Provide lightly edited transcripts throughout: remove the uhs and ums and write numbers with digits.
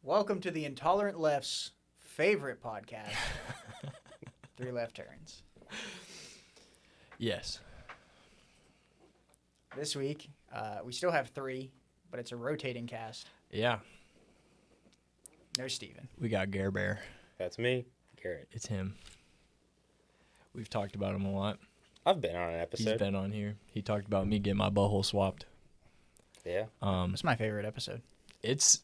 Welcome to the Intolerant Left's favorite podcast, Three Left Turns. Yes. This week, we still have three, but it's a rotating cast. Yeah. No Steven. We got Gare Bear. That's me, Garrett. It's him. We've talked about him a lot. I've been on an episode. He's been on here. He talked about me getting my butthole swapped. Yeah. It's my favorite episode. It's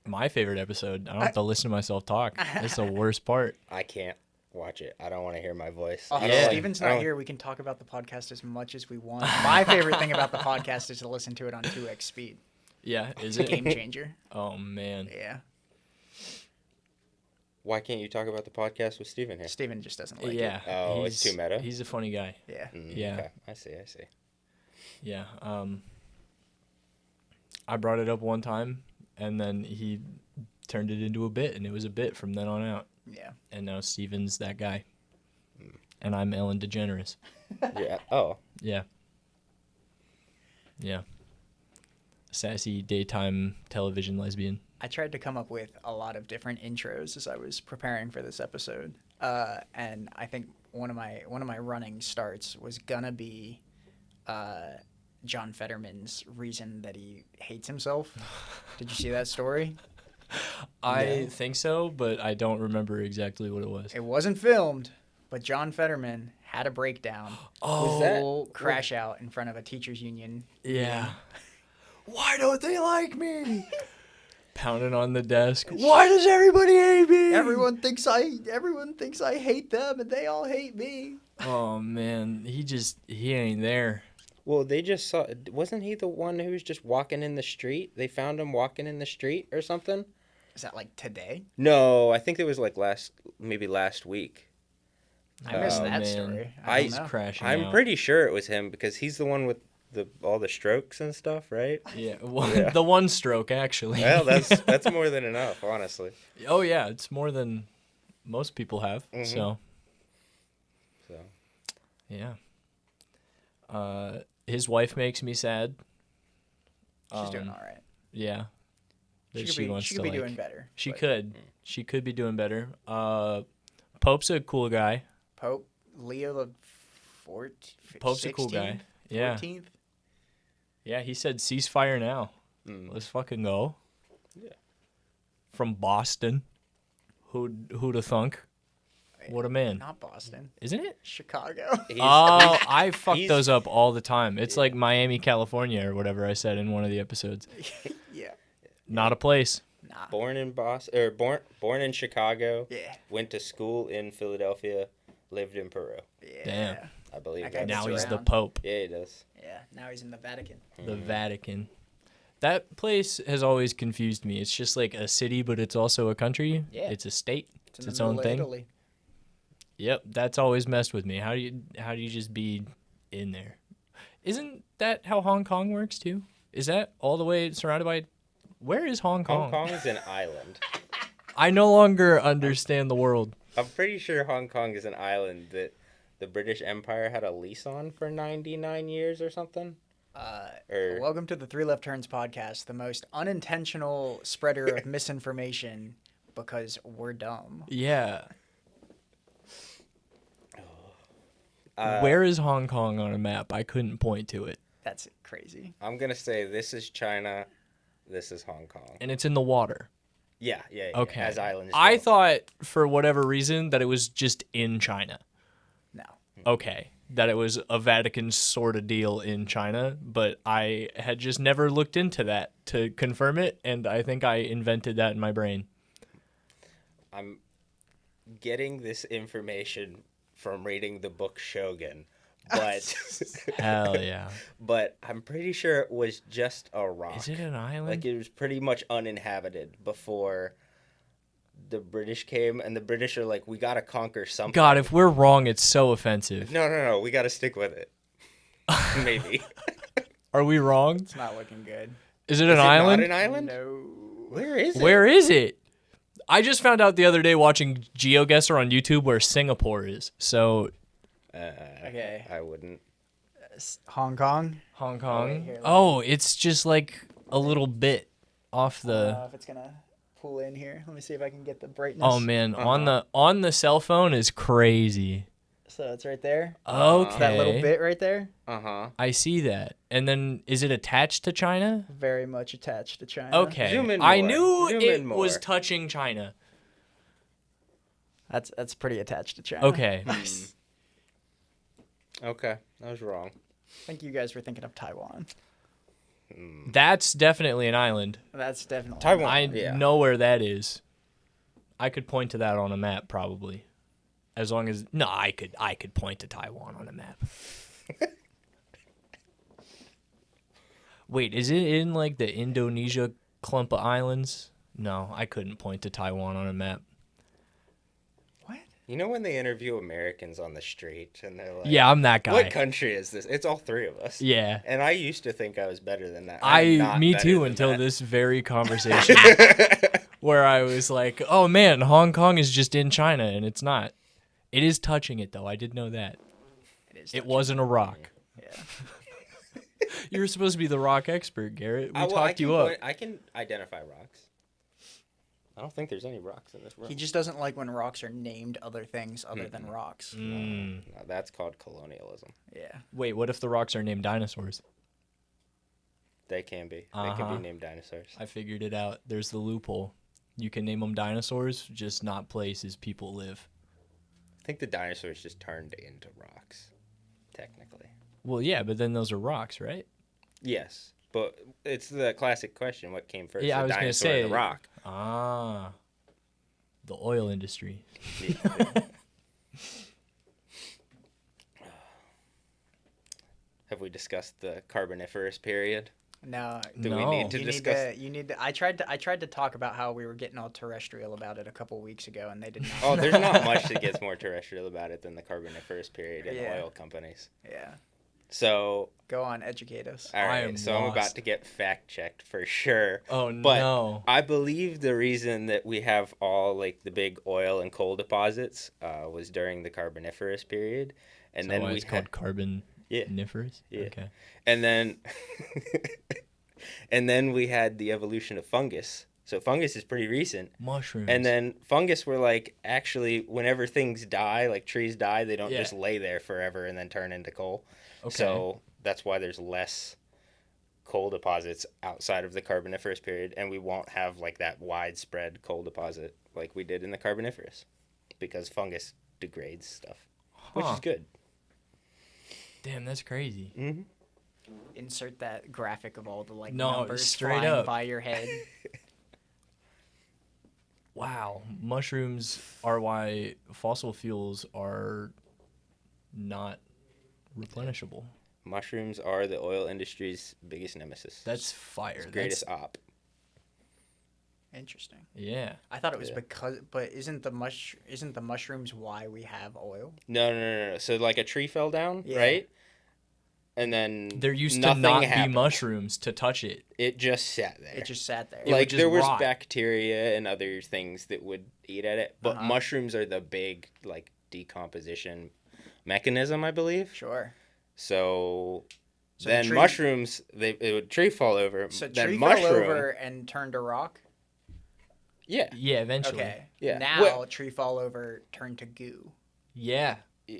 my favorite episode. I don't have to listen to myself talk. It's the worst part. I can't watch it. I don't want to hear my voice. Oh, Yeah. Steven's not here. We can talk about the podcast as much as we want. My favorite thing about the podcast is to listen to it on 2x speed. Yeah, is It's a it? game changer. Oh, man. Yeah. Why can't you talk about the podcast with Steven here? Steven just doesn't like Yeah. it. Oh, it's too meta? He's a funny guy. Yeah. Yeah. Okay. I see. Yeah. I brought it up one time, and then he turned it into a bit, and it was a bit from then on out. Yeah. And now Steven's that guy. And I'm Ellen DeGeneres. Yeah. Oh. Yeah. Yeah. Sassy daytime television lesbian. I tried to come up with a lot of different intros as I was preparing for this episode, and I think one of my running starts was gonna be John Fetterman's reason that he hates himself. Did you see that story? I think so, but I don't remember exactly what it was. It wasn't filmed, but John Fetterman had a breakdown. Oh, Full crash out in front of a teachers union. yeah. Why don't they like me? Pounding on the desk. Why does everybody hate me? Everyone thinks I hate them, and they all hate me. Oh man, he ain't there. Well, they just saw. Wasn't he the one who was just walking in the street? They found him walking in the street or something. Is that like today? No, I think it was like last week. I missed that man. story. I- don't know. Crashing I'm out. pretty sure it was him because he's the one with all the strokes and stuff, right? Yeah, well, Yeah. the one stroke actually. Well, that's more than enough, honestly. Oh yeah, it's more than most people have. Mhm. So So yeah. His wife makes me sad. She's doing all right. Yeah. That she wants She to could be like- doing better. She but could. She could be doing better. Pope's a cool guy. Pope Leo the 14th. Pope's a cool guy. Yeah. 14th. Yeah, he said ceasefire now. Let's fucking go. Yeah. From Boston. Who'da thunk? What a man. Not Boston. Isn't it? Chicago. Oh, I fuck he's- those up all the time. It's like Miami, California, or whatever I said in one of the episodes. Yeah. Not a place. Nah. born in Boston or born in Chicago. Yeah. Went to school in Philadelphia. Lived in Peru. Yeah. Damn. I believe That guy that. Now gets he's the around. Pope. Yeah, he does. Yeah. Now he's in the Vatican. The Vatican. That place has always confused me. It's just like a city, but it's also a country. Yeah. It's a state. It's in It's its the own middle of thing. Italy. Yep, that's always messed with me. How do you just be in there? Isn't that how Hong Kong works too? Is that all the way surrounded by? Where is Hong Kong? Hong Kong is an island. I no longer understand the world. I'm pretty sure Hong Kong is an island that the British Empire had a lease on for 99 years or something. Or Welcome to the Three Left Turns podcast, the most unintentional spreader of misinformation because we're dumb. Yeah. Where is Hong Kong on a map? I couldn't point to it. That's crazy. I'm gonna say this is China, this is Hong Kong. And it's in the water. Yeah. Okay. As islands. I go. thought for whatever reason that it was just in China. No. Okay. That it was a Vatican sort of deal in China, but I had just never looked into that to confirm it, and I think I invented that in my brain. I'm getting this information from reading the book Shogun, but Hell yeah. but I'm pretty sure it was just a rock. Is it an island? Like it was pretty much uninhabited before the British came, and the British are like, we gotta conquer something. God, if we're wrong, it's so offensive. No, we gotta stick with it. Maybe. Are we wrong? It's not looking good. Is it Is an it island? not an island? No. Where is it? Where is it? I just found out the other day watching GeoGuessr on YouTube where Singapore is. So, Okay. I wouldn't. Hong Kong. Hong Kong. wait, here, let me- Oh, it's just like a little bit off I don't know the. if it's gonna pull in here. Let me see if I can get the brightness. Oh man, on the cell phone is crazy. So it's right there. Okay. That little bit right there. I see that. And then is it attached to China? Very much attached to China. Okay. Zoom in I more. knew Zoom it in more. was touching China. That's pretty attached to China. Okay. Okay, I was wrong. I think you guys were thinking of Taiwan. That's definitely an island. That's definitely Taiwan. I Yeah. know where that is. I could point to that on a map probably. As long as I could point to Taiwan on a map. Wait, is it in like the Indonesia clump of islands? No, I couldn't point to Taiwan on a map. What? You know when they interview Americans on the street and they're like, Yeah, I'm that guy. what country is this? It's all three of us. Yeah. And I used to think I was better than that. I'm not Me better too than until that. this very conversation where I was like, "Oh man, Hong Kong is just in China and it's not. It is touching it though. I did know that. It wasn't a rock." Yeah. You were supposed to be the rock expert, Garrett. We Well, talked you up. I can identify rocks. I don't think there's any rocks in this room. He just doesn't like when rocks are named other things other than rocks. Mm. No, that's called colonialism. Yeah. Wait, what if the rocks are named dinosaurs? They can be. They can be named dinosaurs. I figured it out. There's the loophole. You can name them dinosaurs, just not places people live. I think the dinosaurs just turned into rocks, technically. Well, yeah, but then those are rocks, right? Yes, but it's the classic question: what came first, Yeah, I the was gonna dinosaur or say- the rock? Ah. The oil industry. Have we discussed the Carboniferous period? No. Do No. we need to You discuss? need to. I tried to talk about how we were getting all terrestrial about it a couple weeks ago, and they did not. Oh, there's not much that gets more terrestrial about it than the Carboniferous period and Yeah. oil companies. Yeah. So, Go on, educate us. all I right, am so I'm about lost. to get fact checked for sure. Oh, But no. I believe the reason that we have all like the big oil and coal deposits was during the Carboniferous period, and Is that then why we it's had, called carboniferous? Yeah. Okay. and then and then we had the evolution of fungus. So fungus is pretty recent. Mushrooms. And then fungus were like, actually, whenever things die, like trees die, they don't Yeah. just lay there forever and then turn into coal. Okay. So that's why there's less coal deposits outside of the Carboniferous period, and we won't have like that widespread coal deposit like we did in the Carboniferous, because fungus degrades stuff, which Huh. is good. Damn, that's crazy. Mm-hmm. Insert that graphic of all the like No, numbers straight flying up. by your head. Wow. Mushrooms are why fossil fuels are not replenishable. Mushrooms are the oil industry's biggest nemesis. That's fire. its greatest op. Interesting. Yeah. I thought it was Yeah. because, but isn't the mushrooms why we have oil? No. So like a tree fell down, Yeah. right? And then There used to nothing not happened. be mushrooms to touch it. It just sat there. It just sat there. would like just there was rot. bacteria and other things that would eat at it, but Uh-huh. mushrooms are the big like decomposition mechanism, I believe. Sure. So, So then the tree- mushrooms, it would tree fall over. So then tree mushroom, fell over and turned to rock. yeah, Yeah, eventually. Okay. Yeah. Now Well- tree fall over turned to goo. Yeah.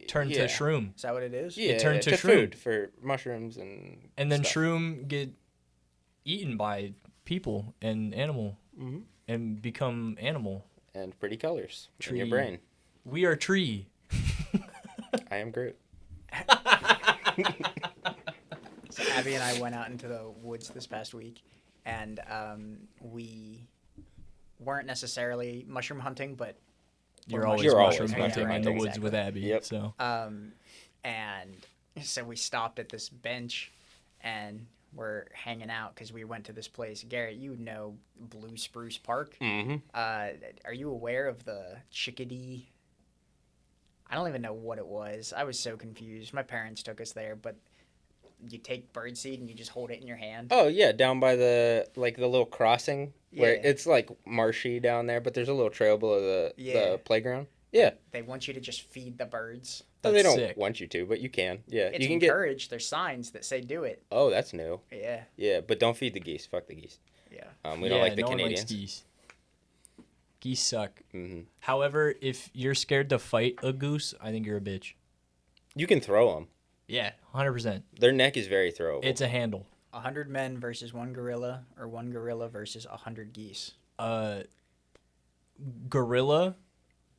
Turn yeah. to shroom. Is that what it is? Yeah, turned to shroom. food for mushrooms and And then stuff. shroom get eaten by people and animal Mhm. and become animal. and pretty colors in Tree. your brain. We are tree. I am Groot. So Abby and I went out into the woods this past week, and we weren't necessarily mushroom hunting, but You're Or always You're always mushroom hunting mushroom in the hunting. woods with Abby. Yep. So and so we stopped at this bench, and we're hanging out because we went to this place. Garrett, you know Blue Spruce Park. Mm-hmm. Are you aware of the chickadee? I don't even know what it was. I was so confused. My parents took us there, but you take birdseed and you just hold it in your hand. Oh yeah, down by the little crossing where Yeah. it's like marshy down there, but there's a little trail below Yeah. the playground. Yeah, They want you to just feed the birds. no, they That's don't sick. want you to, but you can. Yeah, It's you can get. encouraged. There's signs that say do it. Oh, that's new. Yeah, Yeah, but don't feed the geese. Fuck the geese. yeah. We don't like the no one Canadians. likes geese. Geese suck. Hmm. However, if you're scared to fight a goose, I think you're a bitch. You can throw them. Yeah, 100%. Their neck is very throwable. It's a handle. 100 men versus one gorilla, or one gorilla versus 100 geese. Gorilla,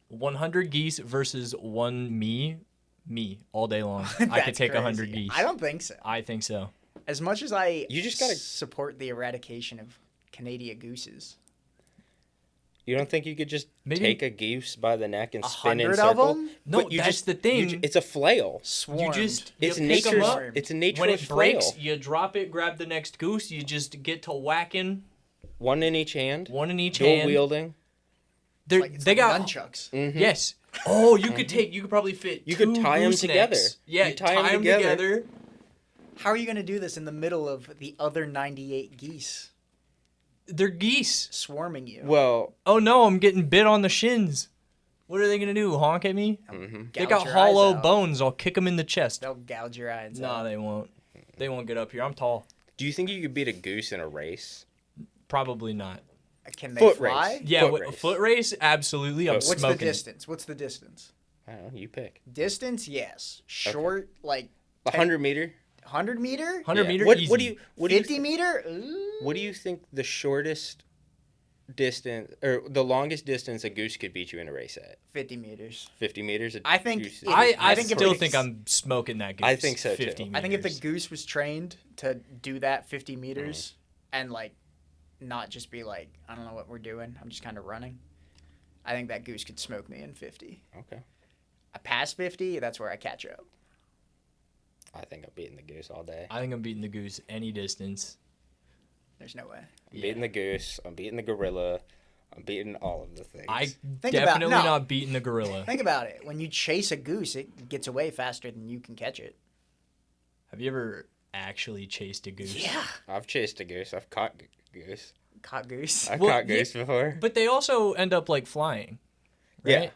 100 geese versus one me all day long. I could That's take 100 crazy. geese. I don't think so. I think so. As much as I You just gotta- support the eradication of Canadian gooses. You don't think you could just Maybe- take a goose by the neck and spin in 100 of circle? them? No, But you that's just- the thing. it's a flail. Swarmed. It's It's pick 'em nature's. up. It's a nature's When it breaks, flail. you drop it, grab the next goose. You just get to whacking, One in each hand. one in each Dual hand. wielding. They're, Like, it's they like got nunchucks. Mhm. yes. Oh, you could probably fit. You could two tie 'em goose together. necks. Yeah, You tie 'em tie 'em together. together. How are you going to do this in the middle of the other 98 geese They're geese. swarming you? Well, Oh no, I'm getting bit on the shins. What are they gonna do? Honk at me? mhm. They Gouge got your hollow eyes out. bones. I'll kick them in the chest. They'll gouge your eyes Nah, out. they won't. They won't get up here. I'm tall. do you think you could beat a goose in a race? Probably not. Can they Foot fly? race. Yeah, Foot a race. foot race, absolutely. I'm What's What's smoking. the distance? What's the distance? I don't know. You pick. Distance, yes. Short, like 100 meter. 100 meter? 100 Yeah. meter. What, easy. what do you? What do you? 50 meter? Ooh. What do you think the shortest distance or the longest distance a goose could beat you in a race at? 50 meters. 50 meters. I think Goose is- it- I I think if still it's- think I'm smoking that goose. I think so, too. 50 I think if the meters. goose was trained to do that 50 meters and like not just be like, I don't know what we're doing, I'm just kind of running, I think that goose could smoke me in 50. Okay. Past 50, that's where I catch up. I think I'm beating the goose all day. I think I'm beating the goose any distance. There's no way. I'm beating the goose. I'm beating the gorilla. I'm beating all of the things. I Think definitely about- no. not beating the gorilla. Think about it. When you chase a goose, it gets away faster than you can catch it. Have you ever actually chased a goose? Yeah. I've chased a goose. I've caught goose. Caught goose. I've Well, caught yeah, goose before. But they also end up like flying, Yeah. right?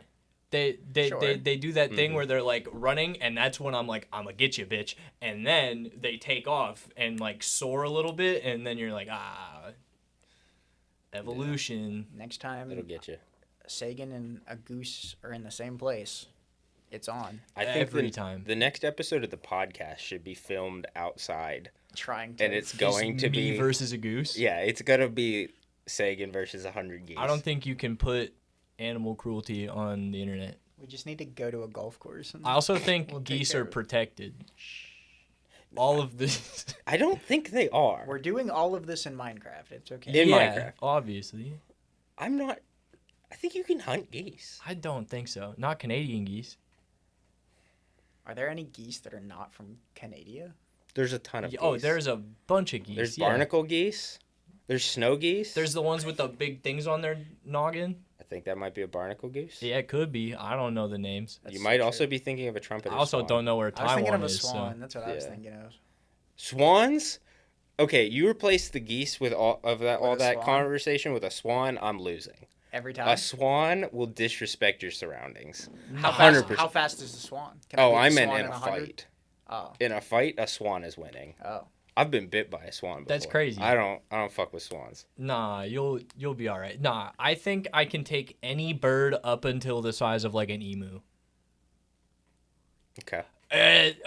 They Sure. do that thing Mhm. where they're like running, and that's when I'm like, I'm gonna get you, bitch. And then they take off and like soar a little bit, and then you're like, evolution. Next time It'll get you. Sagan and a goose are in the same place, it's on. I think Every time. the next episode of the podcast should be filmed outside, Trying to. and it's going to me be versus a goose. yeah, it's gonna be Sagan versus 100 geese. I don't think you can put animal cruelty on the internet. We just need to go to a golf course. And I also think We'll take geese care are of it. protected. All of this. I don't think they are. We're doing all of this in Minecraft. It's okay. In yeah, Minecraft. obviously. I'm not. I think you can hunt geese. I don't think so. Not Canadian geese. Are there any geese that are not from Canada? There's a ton of Oh, geese. there's a bunch of geese. There's yeah. barnacle geese. There's snow geese. There's the ones with the big things on their noggin. I think that might be a barnacle goose. Yeah, it could be. I don't know the names. That's You might true. also be thinking of a trumpet. I also don't know where I was thinking Taiwan of a is. swan. So. That's what I was Yeah. thinking of. Swans. Okay, you replace the geese with all of that With all a that swan? conversation with a swan. I'm losing. Every time. A swan will disrespect your surroundings. How 100%. fast, how fast is the swan? Can I Oh, beat I the meant swan in a 100? fight. Oh, In a fight, a swan is winning. oh. I've been bit by a swan before. That's crazy. I don't fuck with swans. Nah, you'll be all right. Nah, I think I can take any bird up until the size of like an emu. Okay.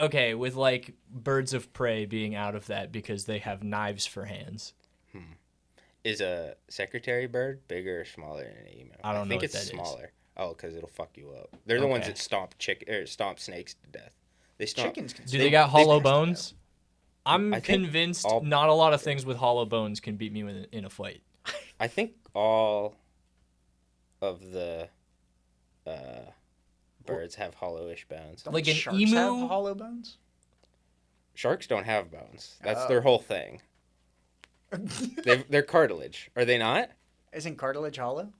Okay, with like birds of prey being out of that because they have knives for hands. Is a secretary bird bigger or smaller than an emu? I don't know think what it's that is. smaller. Oh, because it'll fuck you up. They're the ones Okay. that stomp snakes to death. They stomp. Chickens can Do still- they got hollow can still bones? I'm I think convinced all- not a lot of things with hollow bones can beat me in a fight. I think all of the birds have hollow-ish bones. Don't Like an sharks emu? have hollow bones? Sharks don't have bones. That's Oh. their whole thing. They're cartilage. Are they not? Isn't cartilage hollow?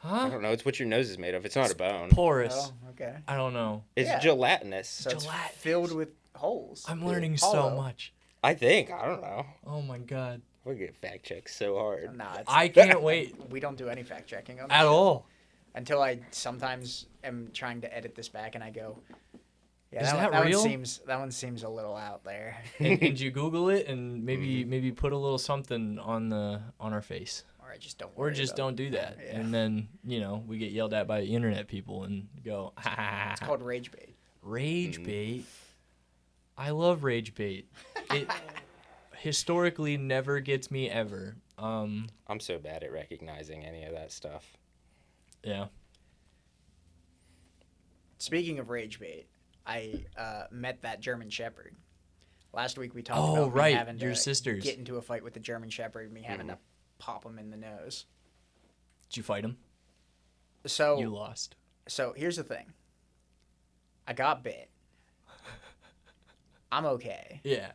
I Huh? don't know. It's what your nose is made of. It's not a bone. Porous. Oh, okay. I don't know. It's Yeah. gelatinous. So it's Gelatinous. filled with holes. I'm Yeah. learning so Hollow. much. I think. I don't know. Oh my god. We get fact checked so hard. Nah, it's, I can't wait we don't do any fact checking on this at show. all. Until I sometimes am trying to edit this back and I go, yeah, Is that one real? that one seems a little out there. And you Google it and maybe put a little something on our face. All right, I just don't. Or worry just about don't do that. Yeah. And then, we get yelled at by internet people and go, ha ha ha. It's called rage bait. Rage bait. I love rage bait. It historically never gets me ever. I'm so bad at recognizing any of that stuff. Yeah. Speaking of rage bait, I met that German Shepherd. Last week we talked Oh, about me right, having your to sisters. get into a fight with the German Shepherd, me having to pop him in the nose. Did you fight him? So You lost. So here's the thing. I got bit. I'm okay. Yeah.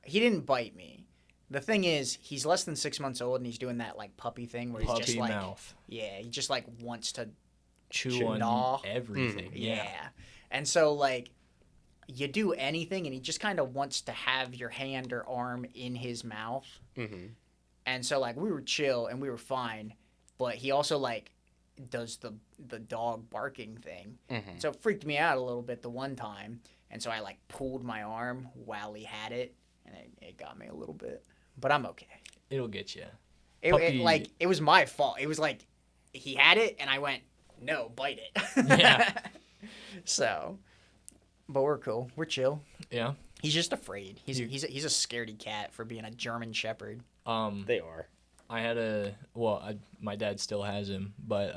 He didn't bite me. The thing is, he's less than 6 months old, and he's doing that like puppy thing where he's just Puppy like, mouth. yeah, he just like wants to Chew on gnaw. everything. Yeah. Yeah. And so, like, you do anything, and he just kind of wants to have your hand or arm in his mouth. Mm-hmm. And so, like, we were chill and we were fine, but he also, like, does the dog barking thing. Mm-hmm. So it freaked me out a little bit the one time. And so I, like, pulled my arm while he had it, and it got me a little bit. But I'm okay. It'll get you. It was my fault. It was like, he had it, and I went, no, bite it. Yeah. So, but we're cool. We're chill. Yeah. He's just afraid. He's a scaredy cat for being a German Shepherd. They are. I had my dad still has him, but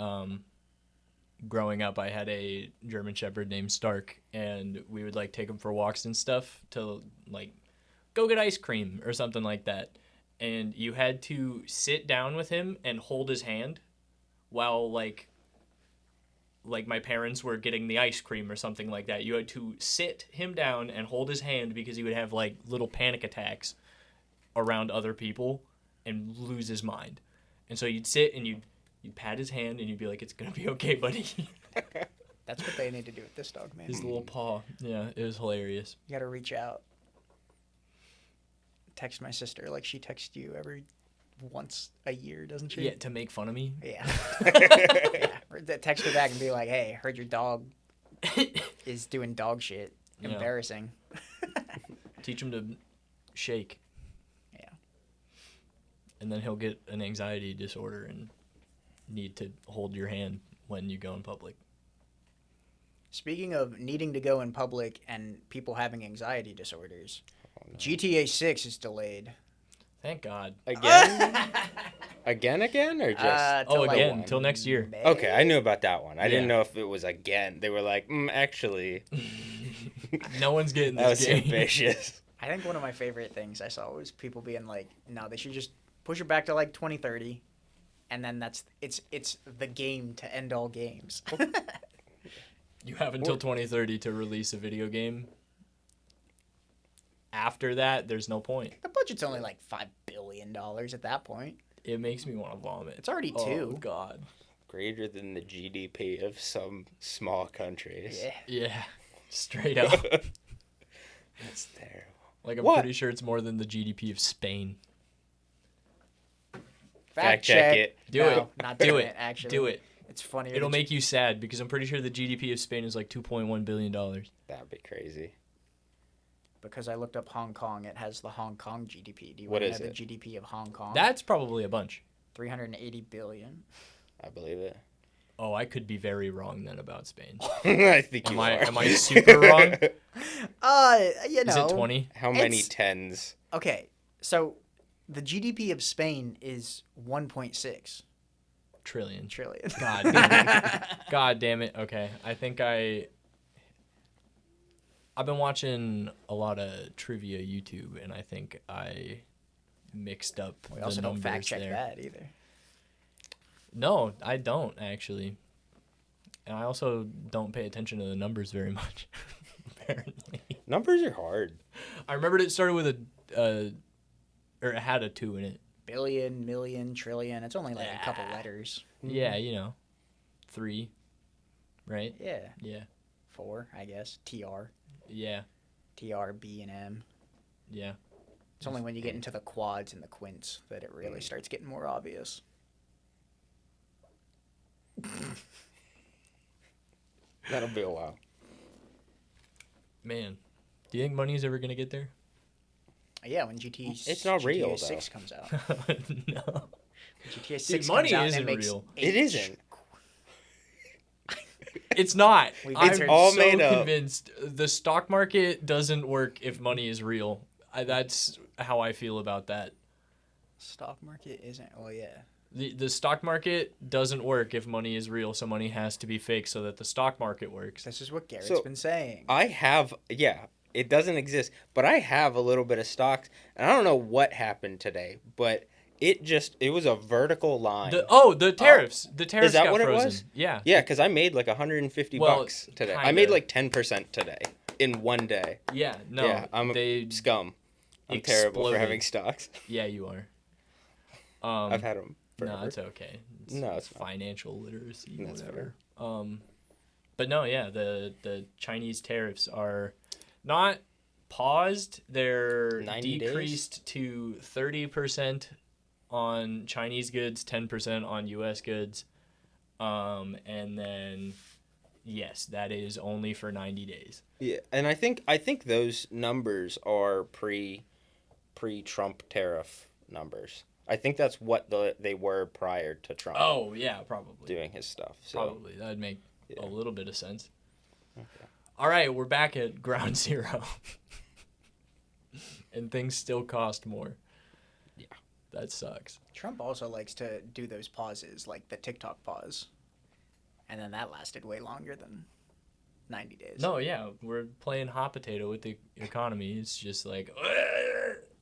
growing up, I had a German Shepherd named Stark, and we would like take him for walks and stuff to like go get ice cream or something like that. And you had to sit down with him and hold his hand while like my parents were getting the ice cream or something like that. You had to sit him down and hold his hand because he would have like little panic attacks around other people and lose his mind. And so you'd sit and you'd pat his hand and you'd be like, it's gonna be okay, buddy. That's what they need to do with this dog, man. His little paw. Yeah, it was hilarious. You gotta reach out. Text my sister like she texts you every once a year, doesn't she? Yeah, to make fun of me. Yeah. Yeah. Or text her back and be like, hey, heard your dog is doing dog shit. Yeah. Embarrassing. Teach him to shake. Yeah. And then he'll get an anxiety disorder and need to hold your hand when you go in public. Speaking of needing to go in public and people having anxiety disorders, Oh, no. GTA 6 is delayed. Thank God. Again? again? Or just... till like again, till next year. May? Okay, I knew about that one. I didn't Yeah. know if it was again. They were like, actually, No one's getting that this was game. ambitious. I think one of my favorite things I saw was people being like, no, they should just push it back to like 2030. And then it's the game to end all games. You have until 2030 to release a video game. After that, there's no point. The budget's only like $5 billion at that point. It makes me want to vomit. It's already Oh, two. God. Greater than the GDP of some small countries. Yeah. Yeah. Straight up. That's terrible. Like, I'm What? pretty sure it's more than the GDP of Spain. Fact check it. Do No, it. Not Do doing it. actually. Do it. It's funny. It'll make you sad because I'm pretty sure the GDP of Spain is like $2.1 billion. That'd be crazy. Because I looked up Hong Kong, it has the Hong Kong GDP. Do you What want is to know it? the GDP of Hong Kong? That's probably a bunch. 380 billion. I believe it. Oh, I could be very wrong then about Spain. I think Am you are. am I super wrong? You know. Is it 20? How many It's- tens? Okay, so the GDP of Spain is 1.6 Trillion. trillion. God damn it. God damn it. Okay. I think I've been watching a lot of trivia YouTube, and I think I mixed up We the also don't numbers fact check there. that either. No, I don't actually. And I also don't pay attention to the numbers very much, apparently. Numbers are hard. I remembered it started with or it had a 2 in it. Billion, million, trillion. It's only like a couple letters. Yeah, 3, right? Yeah. Yeah, 4, I guess. TR. yeah, TR, B, and M. yeah. It's only when you get into the quads and the quints that it really starts getting more obvious. That'll be a while. Man, do you think money's ever gonna get there? Yeah, when GTA It's not real, 6 though. comes out. No. GTA 6 Dude, comes money out and isn't it makes real. It isn't. It's not. It's I'm all so made up. convinced the stock market doesn't work if money is real. That's how I feel about that. Stock market isn't. Well, yeah. The stock market doesn't work if money is real, so money has to be fake so that the stock market works. This is what Garrett's So, been saying. I have, yeah, it doesn't exist, but I have a little bit of stocks, and I don't know what happened today, but it was a vertical line. The tariffs. The tariffs Is that got what frozen. it was? Yeah. Yeah, because I made like 150 Well, bucks today. I kinda. made like 10% today in one day. Yeah, no. yeah, I'm they scum. I'm terrible for exploded. having stocks. Yeah, you are. I've had them forever. No, it's okay. No, it's fine. Financial literacy, That's whatever. But no, yeah, the Chinese tariffs are not paused. They're 90 decreased to 30% on Chinese goods, 10% on U.S. goods, and then yes, that is only for 90 days. Yeah, and I think those numbers are pre-Trump tariff numbers. I think that's what they were prior to Trump. Oh yeah, probably doing his stuff. So. Probably that'd make Yeah. a little bit of sense. Okay. All right, we're back at ground zero, and things still cost more. Yeah, that sucks. Trump also likes to do those pauses, like the TikTok pause. And then that lasted way longer than 90 days. No, yeah, we're playing hot potato with the economy. It's just like,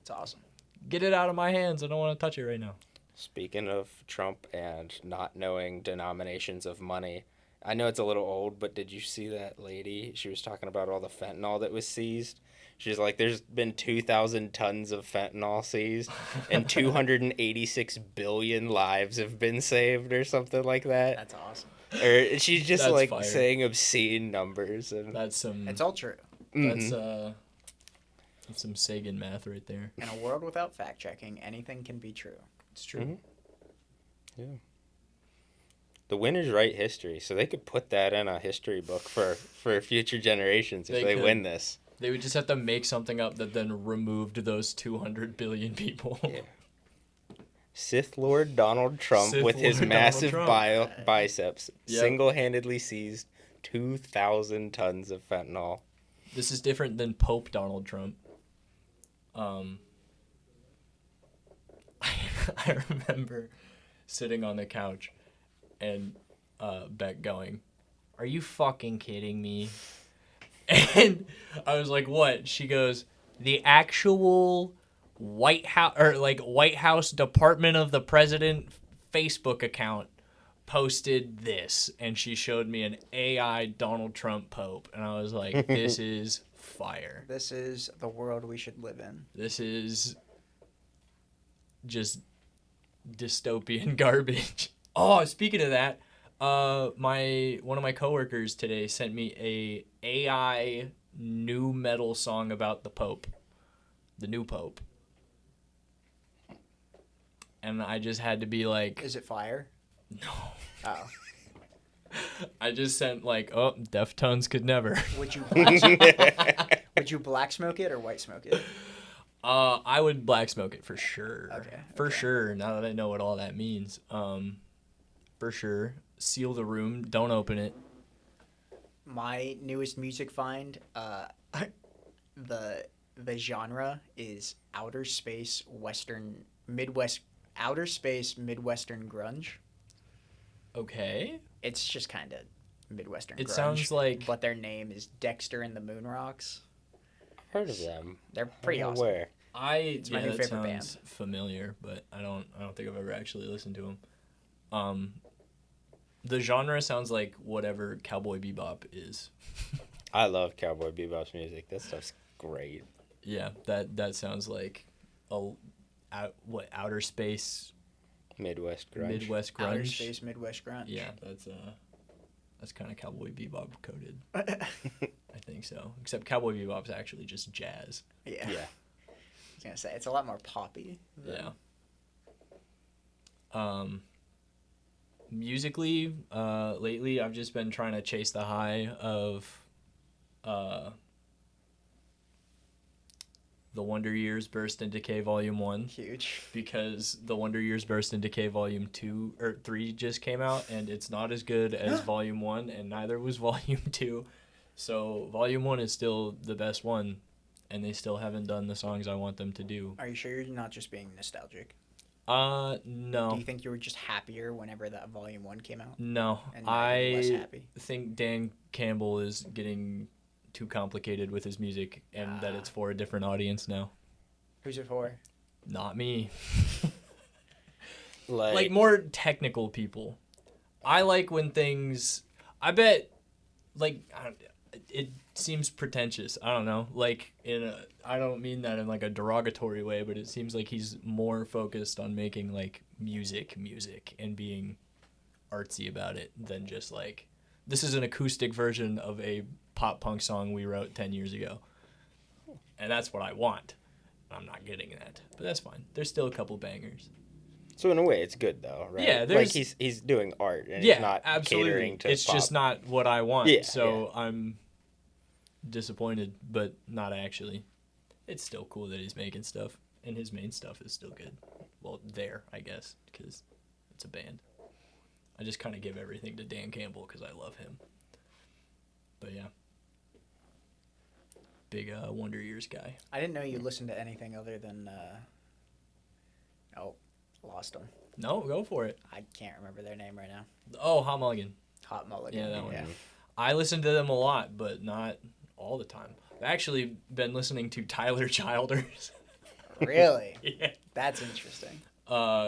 It's awesome. get it out of my hands. I don't want to touch it right now. Speaking of Trump and not knowing denominations of money, I know it's a little old, but did you see that lady? She was talking about all the fentanyl that was seized. She's like, there's been 2,000 tons of fentanyl seized, and 286 billion lives have been saved, or something like that. That's awesome. Or she's just That's like fire. saying obscene numbers, and That's some. It's all true. That's some Sagan math right there. In a world without fact checking, anything can be true. It's true. Mhm. Yeah. The winners write history, so they could put that in a history book for future generations if They they could. win this. They would just have to make something up that then removed those 200 billion people. Yeah. Sith Lord Donald Trump, Sith with his Lord massive Donald biceps, Yep. single-handedly seized 2,000 tons of fentanyl. This is different than Pope Donald Trump. I remember sitting on the couch and Beck going, "Are you fucking kidding me?" And I was like, "What?" She goes, "The actual White House Department of the President Facebook account posted this," and she showed me an AI Donald Trump Pope, and I was like, "This is fire. This is the world we should live in. This is just dystopian garbage." Oh, speaking of that, one of my coworkers today sent me a AI new metal song about the Pope, the new Pope, and I just had to be like, Is it fire? no. Oh. I just sent like, oh, Deftones could never. Would you would you black smoke it or white smoke it? I would black smoke it for sure. Okay, For okay. sure. Now that I know what all that means, for sure. Seal the room. Don't open it. My newest music find, the genre is outer space midwestern grunge. Okay. It's just kind of midwestern It grunge. sounds like- but their name is Dexter and the Moon Rocks. Heard of them. They're pretty I don't know awesome. Where? It's my new that favorite sounds band. familiar, but I don't think I've ever actually listened to them. The genre sounds like whatever Cowboy Bebop is. I love Cowboy Bebop's music. That stuff's great. Yeah, that sounds like outer space Midwest grunge. Midwest grunge. Outer space Midwest grunge. Yeah, that's kind of Cowboy Bebop coded. I think so. Except Cowboy Bebop's actually just jazz. Yeah. Yeah. I was gonna say it's a lot more poppy. Yeah. Musically, lately I've just been trying to chase the high of The Wonder Years Burst in Decay Volume 1. Huge. Because The Wonder Years Burst in Decay Volume 2 or 3 just came out, and it's not as good as Volume 1, and neither was Volume 2. So Volume 1 is still the best one, and they still haven't done the songs I want them to do. Are you sure you're not just being nostalgic? No. Do you think you were just happier whenever that Volume 1 came out? No. And now you're less I happy? think Dan Campbell is getting too complicated with his music, and that it's for a different audience now. Who's it for? Not me. Like, Like more technical people. I like when things. I bet, like, it seems pretentious. I don't know. Like I don't mean that in like a derogatory way, but it seems like he's more focused on making like music, and being artsy about it than just like, this is an acoustic version of a pop punk song we wrote 10 years ago. And that's what I want. I'm not getting that, but that's fine. There's still a couple bangers. so in a way, it's good though, right? Yeah, like there's- he's doing art and Yeah, he's not absolutely. catering to It's pop. just not what I want. Yeah, So I'm disappointed, but not actually. It's still cool that he's making stuff, and his main stuff is still good. Well, I guess, because it's a band. I just kind of give everything to Dan Campbell because I love him. But yeah. Big Wonder Years guy. I didn't know you listened to anything other than. Lost them. No, go for it. I can't remember their name right now. Oh, Hot Mulligan. Hot Mulligan. Yeah, that one. Yeah. I listen to them a lot, but not all the time. I've actually been listening to Tyler Childers. Really? Yeah. That's interesting.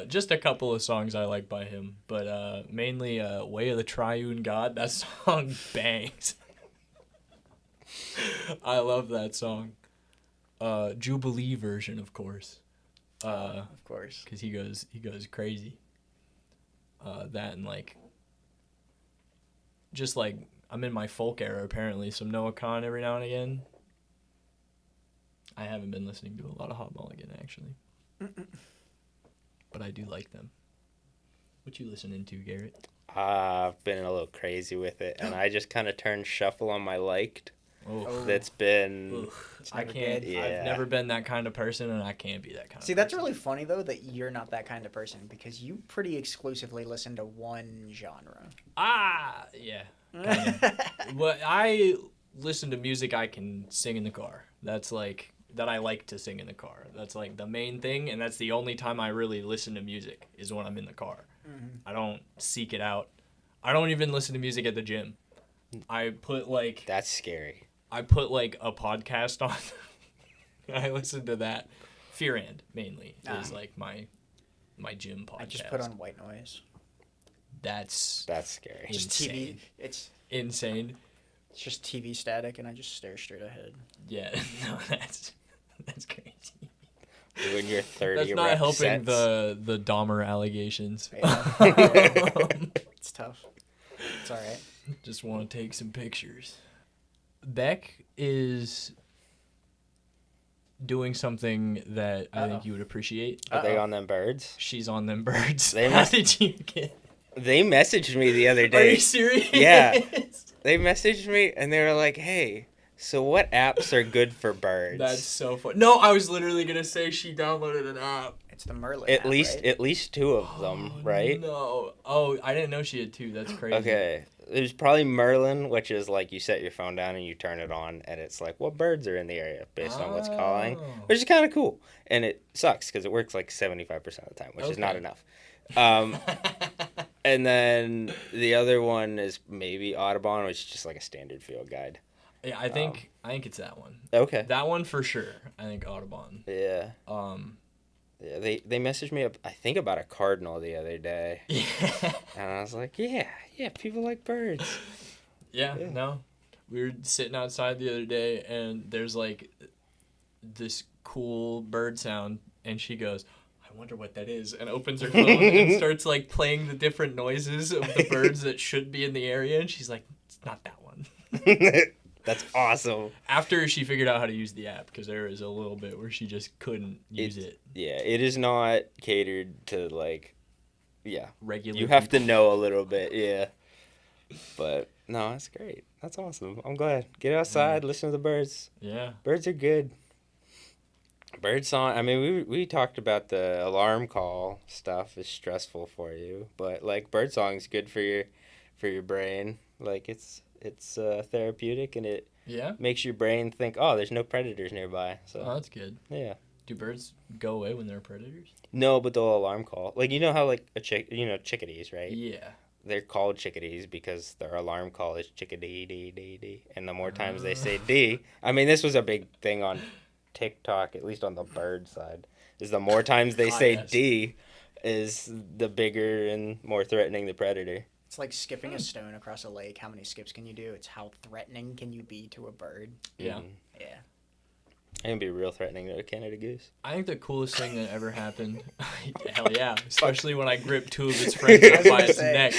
Just a couple of songs I like by him, but mainly Way of the Triune God. That song bangs. I love that song. Jubilee version, of course. Of course. Because he goes crazy. That and like, just like, I'm in my folk era apparently. Some Noah Kahan every now and again. I haven't been listening to a lot of Hot Mulligan actually. But I do like them. What you listening to, Garrett? I've been a little crazy with it, and I just kind of turned shuffle on my liked. Oh, That's been It's I never can't. good. Yeah. I've never been that kind of person, and I can't be that kind See, of that's person. really funny though that you're not that kind of person because you pretty exclusively listen to one genre. Yeah. Kinda. But I listen to music I can sing in the car. That's like, that I like to sing in the car. That's like the main thing, and that's the only time I really listen to music is when I'm in the car. I don't seek it out. I don't even listen to music at the gym. I put like that's scary. a podcast on. I listen to that. Fear End mainly is like my gym podcast. I just put on white noise. That's Scary. Just TV. Insane. It's insane. just TV static, and I just stare straight ahead. Yeah, no, that's crazy. Doing your 30 That's not rep helping sets. the Dahmer allegations. Yeah. It's tough. It's all right. Just want to take some pictures. Beck is doing something that I think you would appreciate. Are they on them birds? She's on them birds. They How must- did you get? They messaged me the other Are day. you serious? Yeah. They messaged me and they were like, "Hey, so what apps are good for birds?" That's so fun. No, I was literally gonna say she downloaded an app. It's the Merlin. at app, least right? at least two of them, right? No. Oh, I didn't know she had two. That's crazy. Okay. There's probably Merlin, which is like you set your phone down and you turn it on, and it's like what birds are in the area based on what's calling, Oh. which is kind of cool. And it sucks because it works like 75% of the time, which is not Okay. enough. And then the other one is maybe Audubon, which is just like a standard field guide. Yeah, I think it's that one. Okay. That one for sure. I think Audubon. Yeah. Yeah, they messaged me, I think, about a cardinal the other day. Yeah. And I was like, yeah, people like birds. Yeah, Yeah. no. We were sitting outside the other day, and there's like this cool bird sound, and she goes, "I wonder what that is," and opens her phone and starts like playing the different noises of the birds that should be in the area, and she's like, "It's not that one." That's awesome. After she figured out how to use the app, because there was a little bit where she just couldn't use it. Yeah, it is not catered to, like, Regular. you have to people. know a little bit, yeah. But, no, that's great. That's awesome. I'm glad. Get outside, listen to the birds. Yeah. Birds are good. Bird song. I mean, we talked about the alarm call stuff is stressful for you, but like bird song's good for your brain. Like it's therapeutic and it Yeah. makes your brain think, oh, there's no predators nearby. Oh, So that's good. yeah. Do birds go away when they're predators? No, but they'll alarm call. Like you know how like chickadees, right? Yeah. They're called chickadees because their alarm call is chickadee dee dee dee, and the more times they say D, I mean this was a big thing on TikTok, at least on the bird side, is the more times they say yes. D, is the bigger and more threatening the predator. It's like skipping a stone across a lake. How many skips can you do? It's how threatening can you be to a bird? Yeah. Mhm. Yeah. It can be real threatening to a Canada goose. I think the coolest thing that ever happened, hell yeah, especially when I gripped two of its friends up by its neck.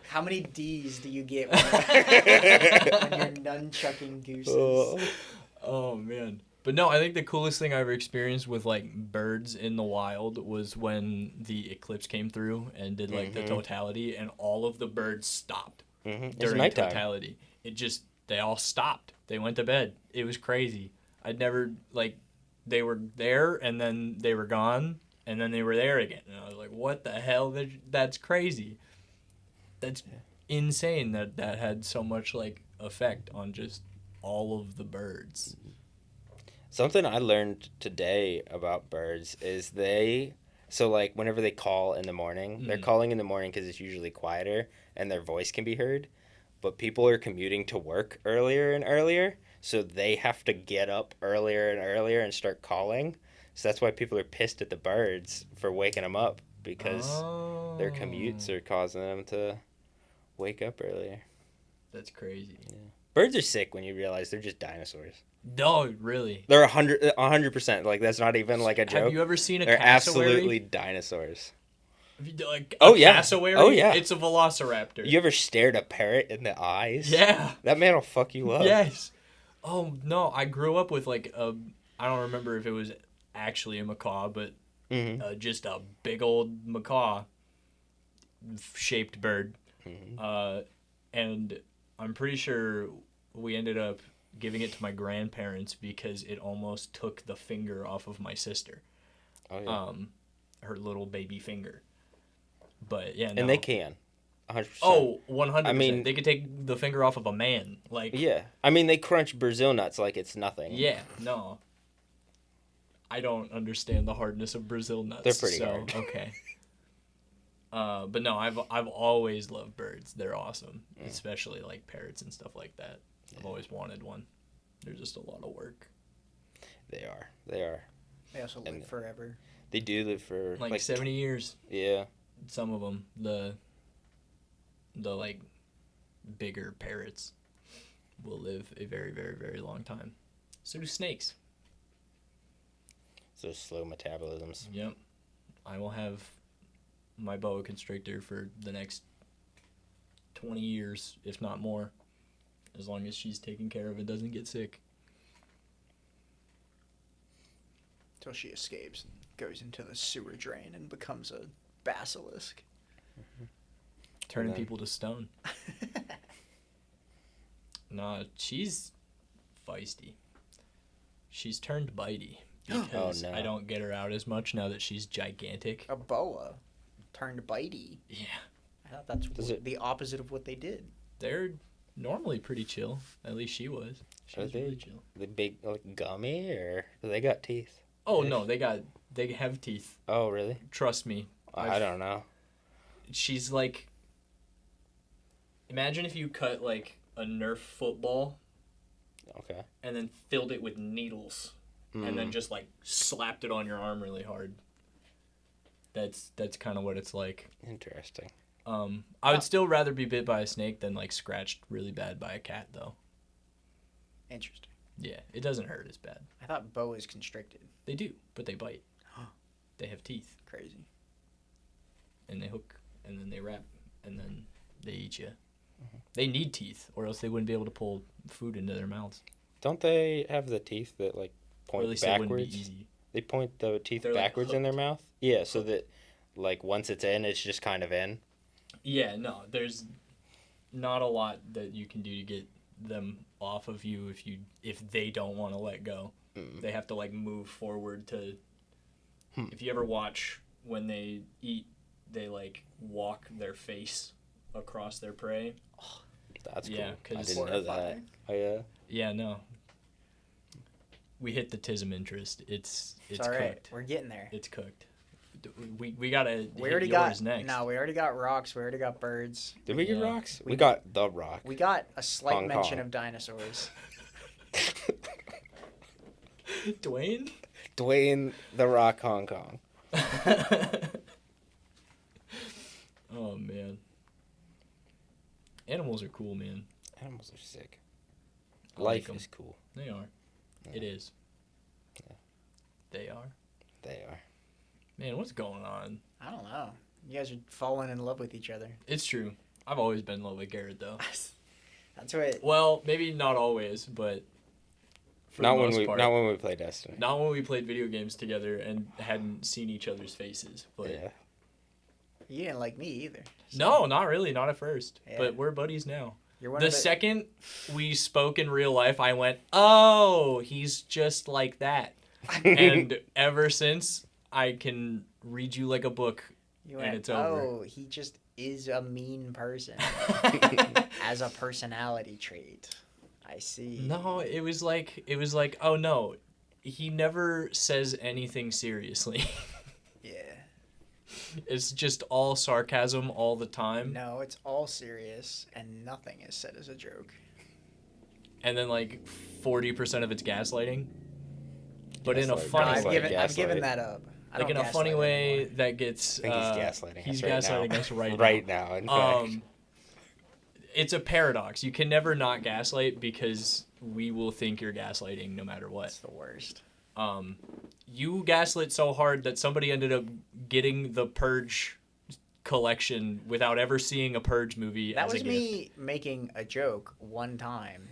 How many D's do you get when you're nunchucking gooses? Oh. Oh man. But no, I think the coolest thing I ever experienced with like birds in the wild was when the eclipse came through and did like the totality, and all of the birds stopped It's during nighttime. totality. They all stopped. They went to bed. It was crazy. I'd never like they were there and then they were gone and then they were there again. And I was like, what the hell? That's crazy. That's insane that had so much like effect on just all of the birds. Something I learned today about birds is so like whenever they call in the morning, they're calling in the morning because it's usually quieter and their voice can be heard. But people are commuting to work earlier and earlier, so they have to get up earlier and earlier and start calling. So that's why people are pissed at the birds for waking them up, because their commutes are causing them to wake up earlier. That's crazy. Yeah. Birds are sick when you realize they're just dinosaurs. No, really. They're 100%. Like that's not even like a joke. Have you ever seen a They're cassowary? absolutely dinosaurs. Like Oh, a yeah. cassowary? Oh, yeah. It's a velociraptor. You ever stared a parrot in the eyes? Yeah. That man will fuck you up. Yes. Oh no, I grew up with like I don't remember if it was actually a macaw, but just a big old macaw shaped bird. And I'm pretty sure we ended up giving it to my grandparents because it almost took the finger off of my sister. Oh, yeah. Her little baby finger. But yeah, no. And they can. 100%. Oh, 100%. I mean- they could take the finger off of a man. Like, Yeah. I mean, they crunch Brazil nuts like it's nothing. yeah, no. I don't understand the hardness of Brazil nuts. They're pretty hard. Okay. But no, I've always loved birds. They're awesome, especially like parrots and stuff like that. I've always wanted one. They're just a lot of work. They are. They are. They also live forever. They do live for Like 70 years. Yeah. Some of them, the like bigger parrots, will live a very, very, very long time. So do snakes. So slow metabolisms. Yep. I will have my boa constrictor for the next 20 years, if not more, as long as she's taken care of and doesn't get sick. Until she escapes and goes into the sewer drain and becomes a basilisk. Turning And then- people to stone. Nah, she's feisty. She's turned bitey because no. I don't get her out as much now that she's gigantic. A boa turned bitey. Yeah. I thought that's Does it- the opposite of what they did. They're normally pretty chill. At least she was. She Are was they? really chill. The big like gummy, or they got teeth? Oh Ish. no, they have teeth. Oh really? Trust me. I don't know. She's like, imagine if you cut like a Nerf football Okay. and then filled it with needles and then just like slapped it on your arm really hard. That's kind of what it's like. Interesting. I would still rather be bit by a snake than like scratched really bad by a cat though. Interesting. Yeah, it doesn't hurt as bad. I thought boas constricted. They do, but they bite. They have teeth Crazy. and they hook and then they wrap and then they eat you. They need teeth or else they wouldn't be able to pull food into their mouths. Don't they have the teeth that like Or point at least it wouldn't backwards? be easy. They point the teeth They're, like, backwards in their mouth. Yeah, so that like once it's in, it's just kind of in. Yeah, no, there's not a lot that you can do to get them off of you if they don't want to let go. They have to like move forward to. If you ever watch when they eat, they like walk their face across their prey. That's cool. Yeah, I 'cause- didn't know that. Oh yeah. Yeah, no. We hit the tism interest. It's all right. cooked. We're getting there. It's cooked. We gotta We hit already yours got next. No, we already got rocks. We already got birds. Did we get Yeah. rocks? We We- got the rock. We got a slight Hong mention Kong. of dinosaurs. Dwayne. Dwayne the Rock Hong Kong. Oh man. Animals are cool, man. Animals are sick. I like Life 'em. is cool. They are. Yeah. It is. Yeah. They are. They are. Man, what's going on? I don't know. You guys are falling in love with each other. It's true. I've always been in love with Garrett, though. That's what. Well, maybe not always, but for Not the when most we part. not when we play Destiny. Not when we played video games together and hadn't seen each other's faces. But Yeah. You didn't like me either. So no, not really, not at first. Yeah. But we're buddies now. You're one The of the second we spoke in real life, I went, "Oh, he's just like that." And ever since, I can read you like a book. You and went, it's over. Oh, he just is a mean person as a personality trait. I see. No, it was like, oh no, he never says anything seriously. Yeah. It's just all sarcasm all the time. No, it's all serious and nothing is said as a joke. And then like 40% of it's gaslighting. But in a Gaslight. funny I've way. given gaslight. that up. I Like don't in a funny gaslight way anymore. that gets I think he's gaslighting he's us right gaslighting now. us right Right now. now, in fact. It's a paradox. You can never not gaslight because we will think you're gaslighting no matter what. That's the worst. You gaslit so hard that somebody ended up getting the Purge collection without ever seeing a Purge movie That as was a gift. me making a joke one time,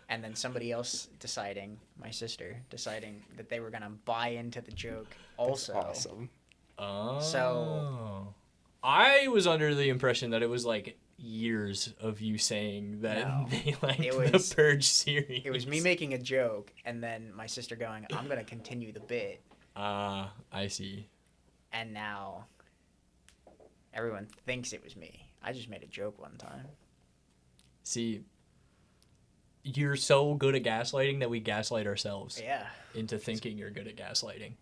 and then somebody else deciding, my sister, deciding that they were going to buy into the joke also. Awesome. Oh. So- I was under the impression that it was like years of you saying that No. they liked It the was- Purge series. It was me making a joke, and then my sister going, I'm going to continue the bit. I see. And now everyone thinks it was me. I just made a joke one time. See, you're so good at gaslighting that we gaslight ourselves Yeah. into thinking you're good at gaslighting.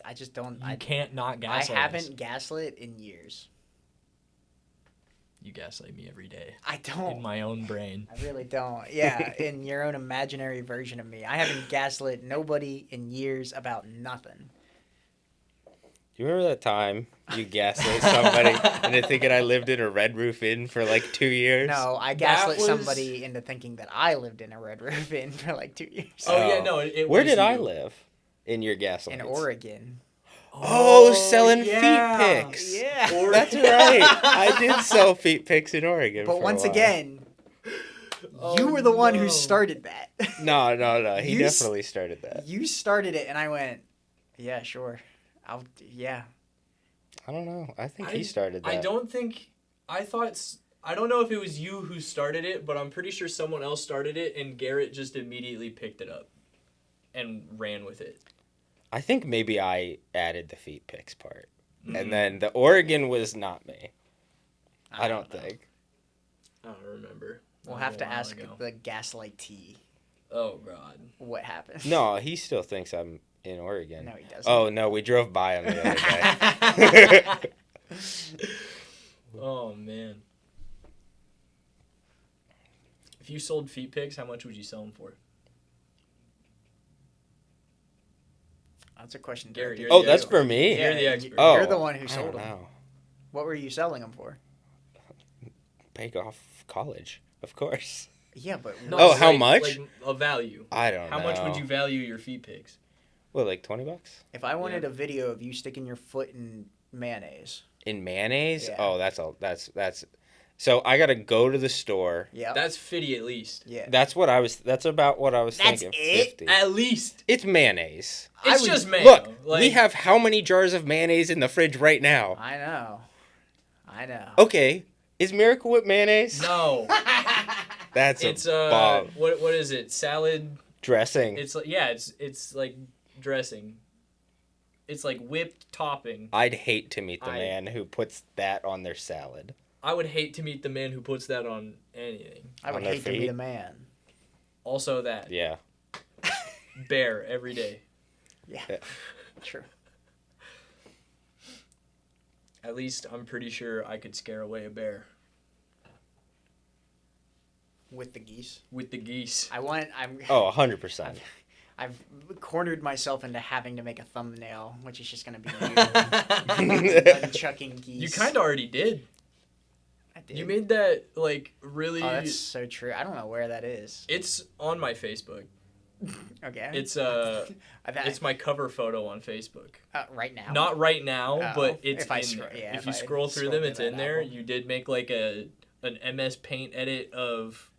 I just don't. You I can't not I gaslight haven't us. gaslit in years. You gaslight me every day I don't. in my own brain. I really don't. Yeah, in your own imaginary version of me. I haven't gaslit nobody in years about nothing. Do you remember that time you gaslit somebody into thinking I lived in a Red Roof Inn for like 2 years? No, I That gaslit was- somebody into thinking that I lived in a Red Roof Inn for like 2 years. Oh, yeah, no, it Where was did I you. live in your gaslights? In Oregon. Oh, selling yeah. feet pics. Yeah. That's right. I did sell feet pics in Oregon. But for a once while. Oh, again, you were the one no. who started that. No. He You s- definitely started that. You started it, and I went, yeah, sure. Yeah. I don't know. I think he started that. I don't think. I don't know if it was you who started it, but I'm pretty sure someone else started it, and Garrett just immediately picked it up and ran with it. I think maybe I added the feet pics part. Mm-hmm. And then the Oregon was not me. I don't know. think. I don't remember. We'll That have was to a while ask ago. the gaslight T Oh God. what happened. No, he still thinks I'm in Oregon. No, he doesn't. Oh, no, we drove by him the other day. Oh man. If you sold feet pics, how much would you sell them for? That's a question. Gary, directed you're to Oh, the you. that's for me? You're the you- expert. Oh, You're the one who I sold don't them. know. What were you selling them for? Pay off college, of course. Yeah, but No, Oh, it's how like- much? Like a value. I don't know. How much would you value your feet pics? What, like $20? if I wanted a video of you sticking your foot in mayonnaise, In mayonnaise? Yeah. Oh, that's. So I gotta go to the store. yeah, That's 50 at least. yeah. That's about what I was That's thinking. it? 50. At least. It's mayonnaise. I It's would- just mayo. Look, like, we have how many jars of mayonnaise in the fridge right now? I know. Okay, is Miracle Whip mayonnaise? No. That's It's a bomb. what is it? Salad Dressing. It's like it's like dressing. It's like whipped topping. I'd hate to meet the man who puts that on their salad. I would hate to meet the man who puts that on anything. I would On their hate to be feet? the man. Also that. Yeah. Bear every day. Yeah. True. At least I'm pretty sure I could scare away a bear With the geese. with the geese. Oh, 100%. I've cornered myself into having to make a thumbnail, which is just going to be you chucking geese. You kind of already did. I did. You made that like really. Oh, that's so true. I don't know where that is. It's on my Facebook. Okay. It's I've had- it's my cover photo on Facebook. right now. Not right now, Oh, but it's if I in scroll- there. yeah, if if you I scroll through scroll them, through it's that in there. apple. You did make like an MS Paint edit of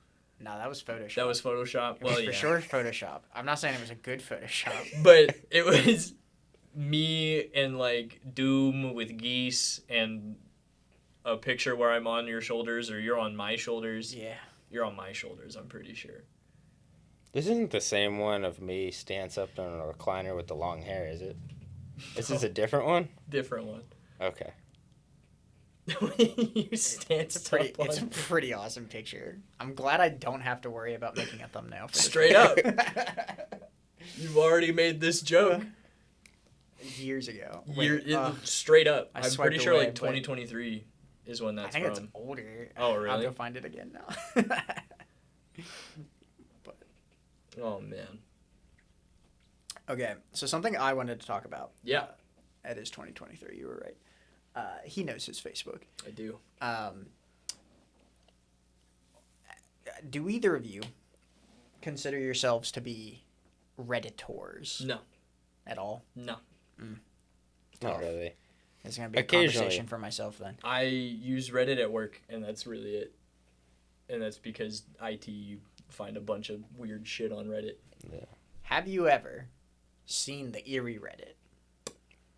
No, that was Photoshop. that was Photoshop. It was Well, for yeah, sure Photoshop. I'm not saying it was a good Photoshop. but it was me and like Doom with geese and a picture where I'm on your shoulders or you're on my shoulders. Yeah. You're on my shoulders, I'm pretty sure. This isn't the same one of me stance up in a recliner with the long hair, is it? This is a different one? Different one. Okay. You stance It's a up on pretty awesome picture. I'm glad I don't have to worry about making a thumbnail for this. Straight up. You've already made this joke. Years ago. Straight up. I I'm swiped pretty sure away, like but- 2023 is when I that's think from. it's older. Oh, I'll really? go find it again now. Oh man. Okay, so something I wanted to talk about. Yeah, It is 2023. You were right. He knows his Facebook. I do. Do either of you consider yourselves to be Redditors No, at all? no. Not really. It's going to be a Occasionally. conversation for myself then. I use Reddit at work, and that's really it. And that's because you find a bunch of weird shit on Reddit. Have you ever seen the Erie Reddit?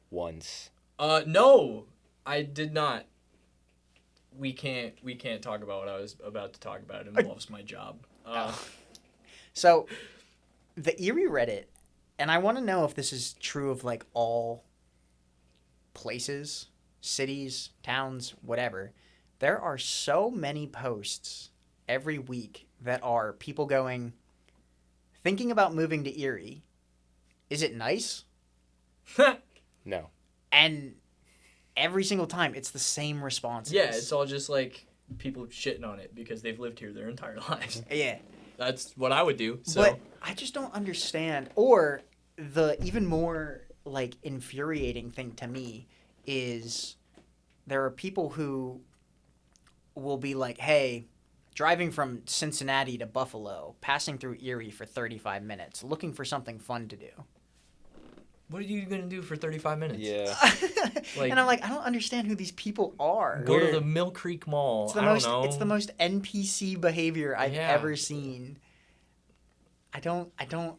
Once. No, I did not. We can't talk about what I was about to talk about. It involves my job. So, the Erie Reddit, and I want to know if this is true of like all places, cities, towns, whatever. There are so many posts every week that are people going, thinking about moving to Erie. Is it nice? No. And every single time, it's the same responses. Yeah, it's all just like people shitting on it because they've lived here their entire lives. Yeah. That's what I would do. So But I just don't understand. Or the even more like infuriating thing to me is there are people who will be like, hey, driving from Cincinnati to Buffalo, passing through Erie for 35 minutes, looking for something fun to do. what are you gonna do for 35 minutes? Yeah. Like- and I'm like, I don't understand who these people are. Go to Weird. the Mill Creek Mall. It's the I most don't know. it's the most NPC behavior I've Yeah. ever seen. I don't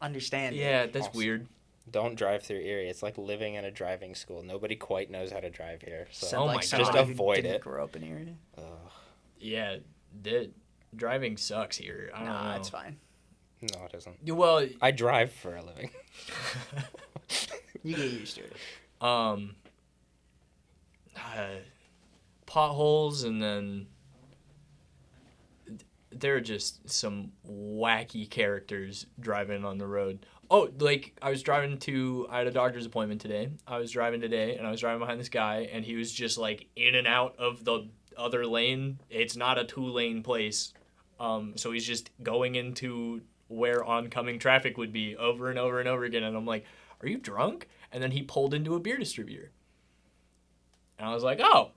understand it. Yeah, that's Also- weird. Don't drive through Erie. It's like living in a driving school. Nobody quite knows how to drive here. So Said Oh like my God. somebody Just who avoid didn't it. grow up in Erie. Yeah, the driving sucks here. I don't Nah, know. it's fine. No, it doesn't. Well, I drive for a living. You get used to it. Potholes, and then there are just some wacky characters driving on the road. Oh, like I had a doctor's appointment today. I was driving today, and I was driving behind this guy, and he was just like in and out of the other lane. It's not a 2-lane place. So he's just going into where oncoming traffic would be over and over and over again. And I'm like, are you drunk? And then he pulled into a beer distributor. And I was like, oh,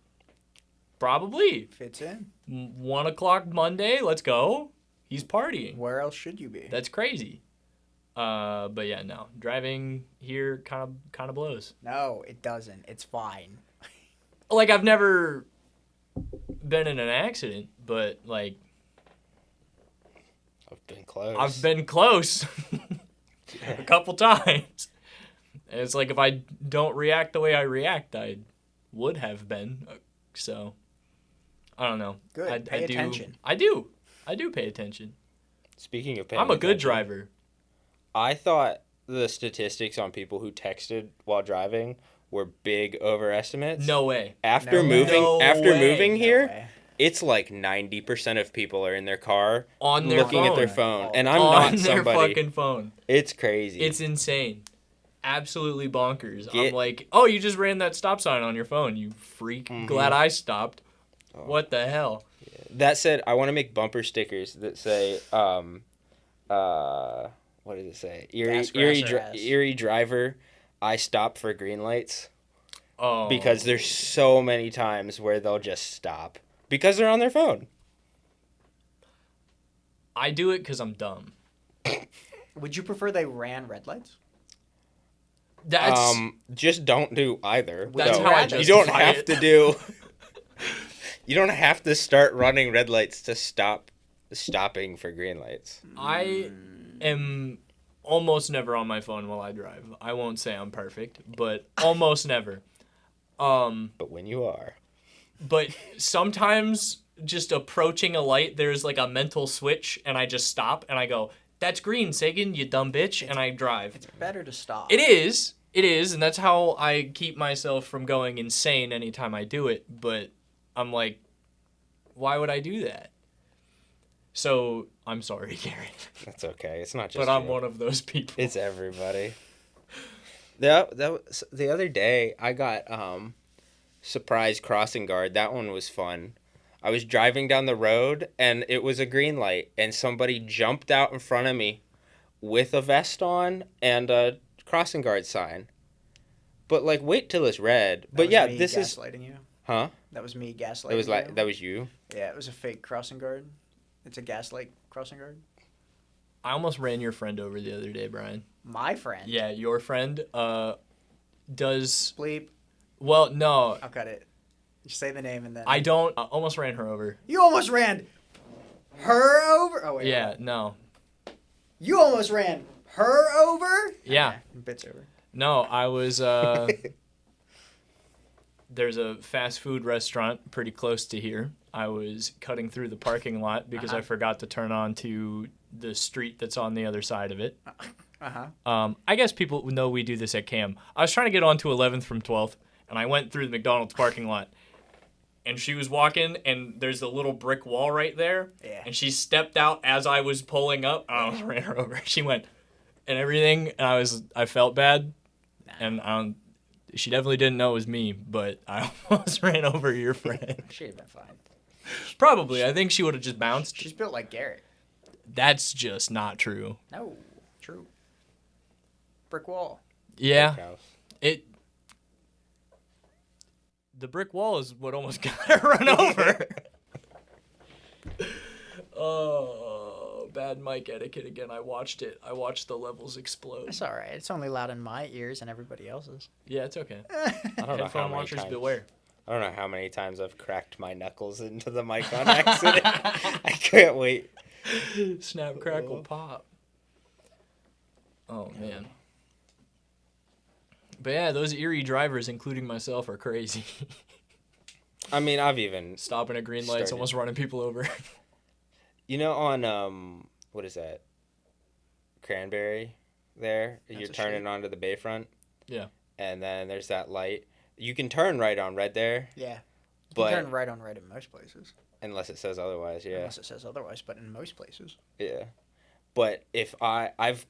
probably. Fits in. 1 o'clock Monday, let's go. He's partying. Where else should you be? That's crazy. But yeah, no. Driving here kind of blows. No, it doesn't. It's fine. Like, I've never been in an accident, but like I've been close. I've been close a couple times. And it's like if I don't react the way I react, I would have been. So I don't know. Good. Pay attention. I do pay attention. Speaking of paying I'm a good attention, driver. I thought the statistics on people who texted while driving were big overestimates. No way. After No moving, way. after No way. moving No here, way. it's like 90% of people are in their car On their looking at their phone. phone, and I'm On not their somebody. fucking phone. It's crazy. It's insane. Absolutely bonkers. I'm Get- like, oh, you just ran that stop sign on your phone, you freak. Mhm. Glad I stopped. Oh. What the hell? That said, I want to make bumper stickers that say, what does it say? Gas, grass, or ass. Erie driver, I stop for green lights. Oh. Because there's so many times where they'll just stop because they're on their phone. I do it because I'm dumb. Would you prefer they ran red lights? That's Just don't do either. That's though. how I You don't justify have it. to do. You don't have to start running red lights to stop stopping for green lights. I am almost never on my phone while I drive. I won't say I'm perfect, but almost never. But when you are, But sometimes just approaching a light, there's like a mental switch, and I just stop and I go, "That's green, Sagan, you dumb bitch," and I drive. It's better to stop. It is, and that's how I keep myself from going insane anytime I do it. But I'm like, why would I do that? So I'm sorry, Gary, that's okay. It's not just. but I'm you. one of those people. It's everybody. That was the other day. I got surprise crossing guard. That one was fun. I was driving down the road and it was a green light, and somebody jumped out in front of me with a vest on and a crossing guard sign. But like, wait till it's red. That But was yeah, me this is gaslighting you. huh? That was me gaslighting It was like you. that was you. Yeah, it was a fake crossing guard. It's a gaslight crossing guard. I almost ran your friend over the other day, Brian. My friend. Yeah, your friend does Bleep. well. No, I'll cut it. You say the name and then. I don't. I almost ran her over. You almost ran her over. Oh wait. Yeah, no. You almost ran her over. Yeah. Bits over. No, I was there's a fast food restaurant pretty close to here. I was cutting through the parking lot because I forgot to turn on to the street that's on the other side of it. I guess people know we do this at CAM. I was trying to get onto 11th from 12th, and I went through the McDonald's parking lot. And she was walking, and there's a little brick wall right there. Yeah. And she stepped out as I was pulling up. I almost ran her over. She went and everything, and I felt bad. And she definitely didn't know it was me, but I almost ran over your friend. She'd have been fine. Probably. I think she would have just bounced. She's built like Garrett. That's just not true. No. True. Brick wall. Yeah. House. The brick wall is what almost got her run over. Oh, bad mic etiquette again. I watched it. I watched the levels explode. It's all right. It's only loud in my ears and everybody else's. Yeah, it's okay. I don't know how Headphone many watchers times. beware. I don't know how many times I've cracked my knuckles into the mic on accident. I can't wait. Snap, crackle, pop. Oh, man. But yeah, those Erie drivers, including myself, are crazy. I mean, I've even Stopping at green lights, Started. almost running people over. on what is that? Cranberry there. That's You're a turning onto the bayfront. Yeah. And then there's that light. You can turn right on red there, Yeah. You but can turn right on red in most places. unless it says otherwise, yeah. Unless it says otherwise, but in most places. Yeah. But if I've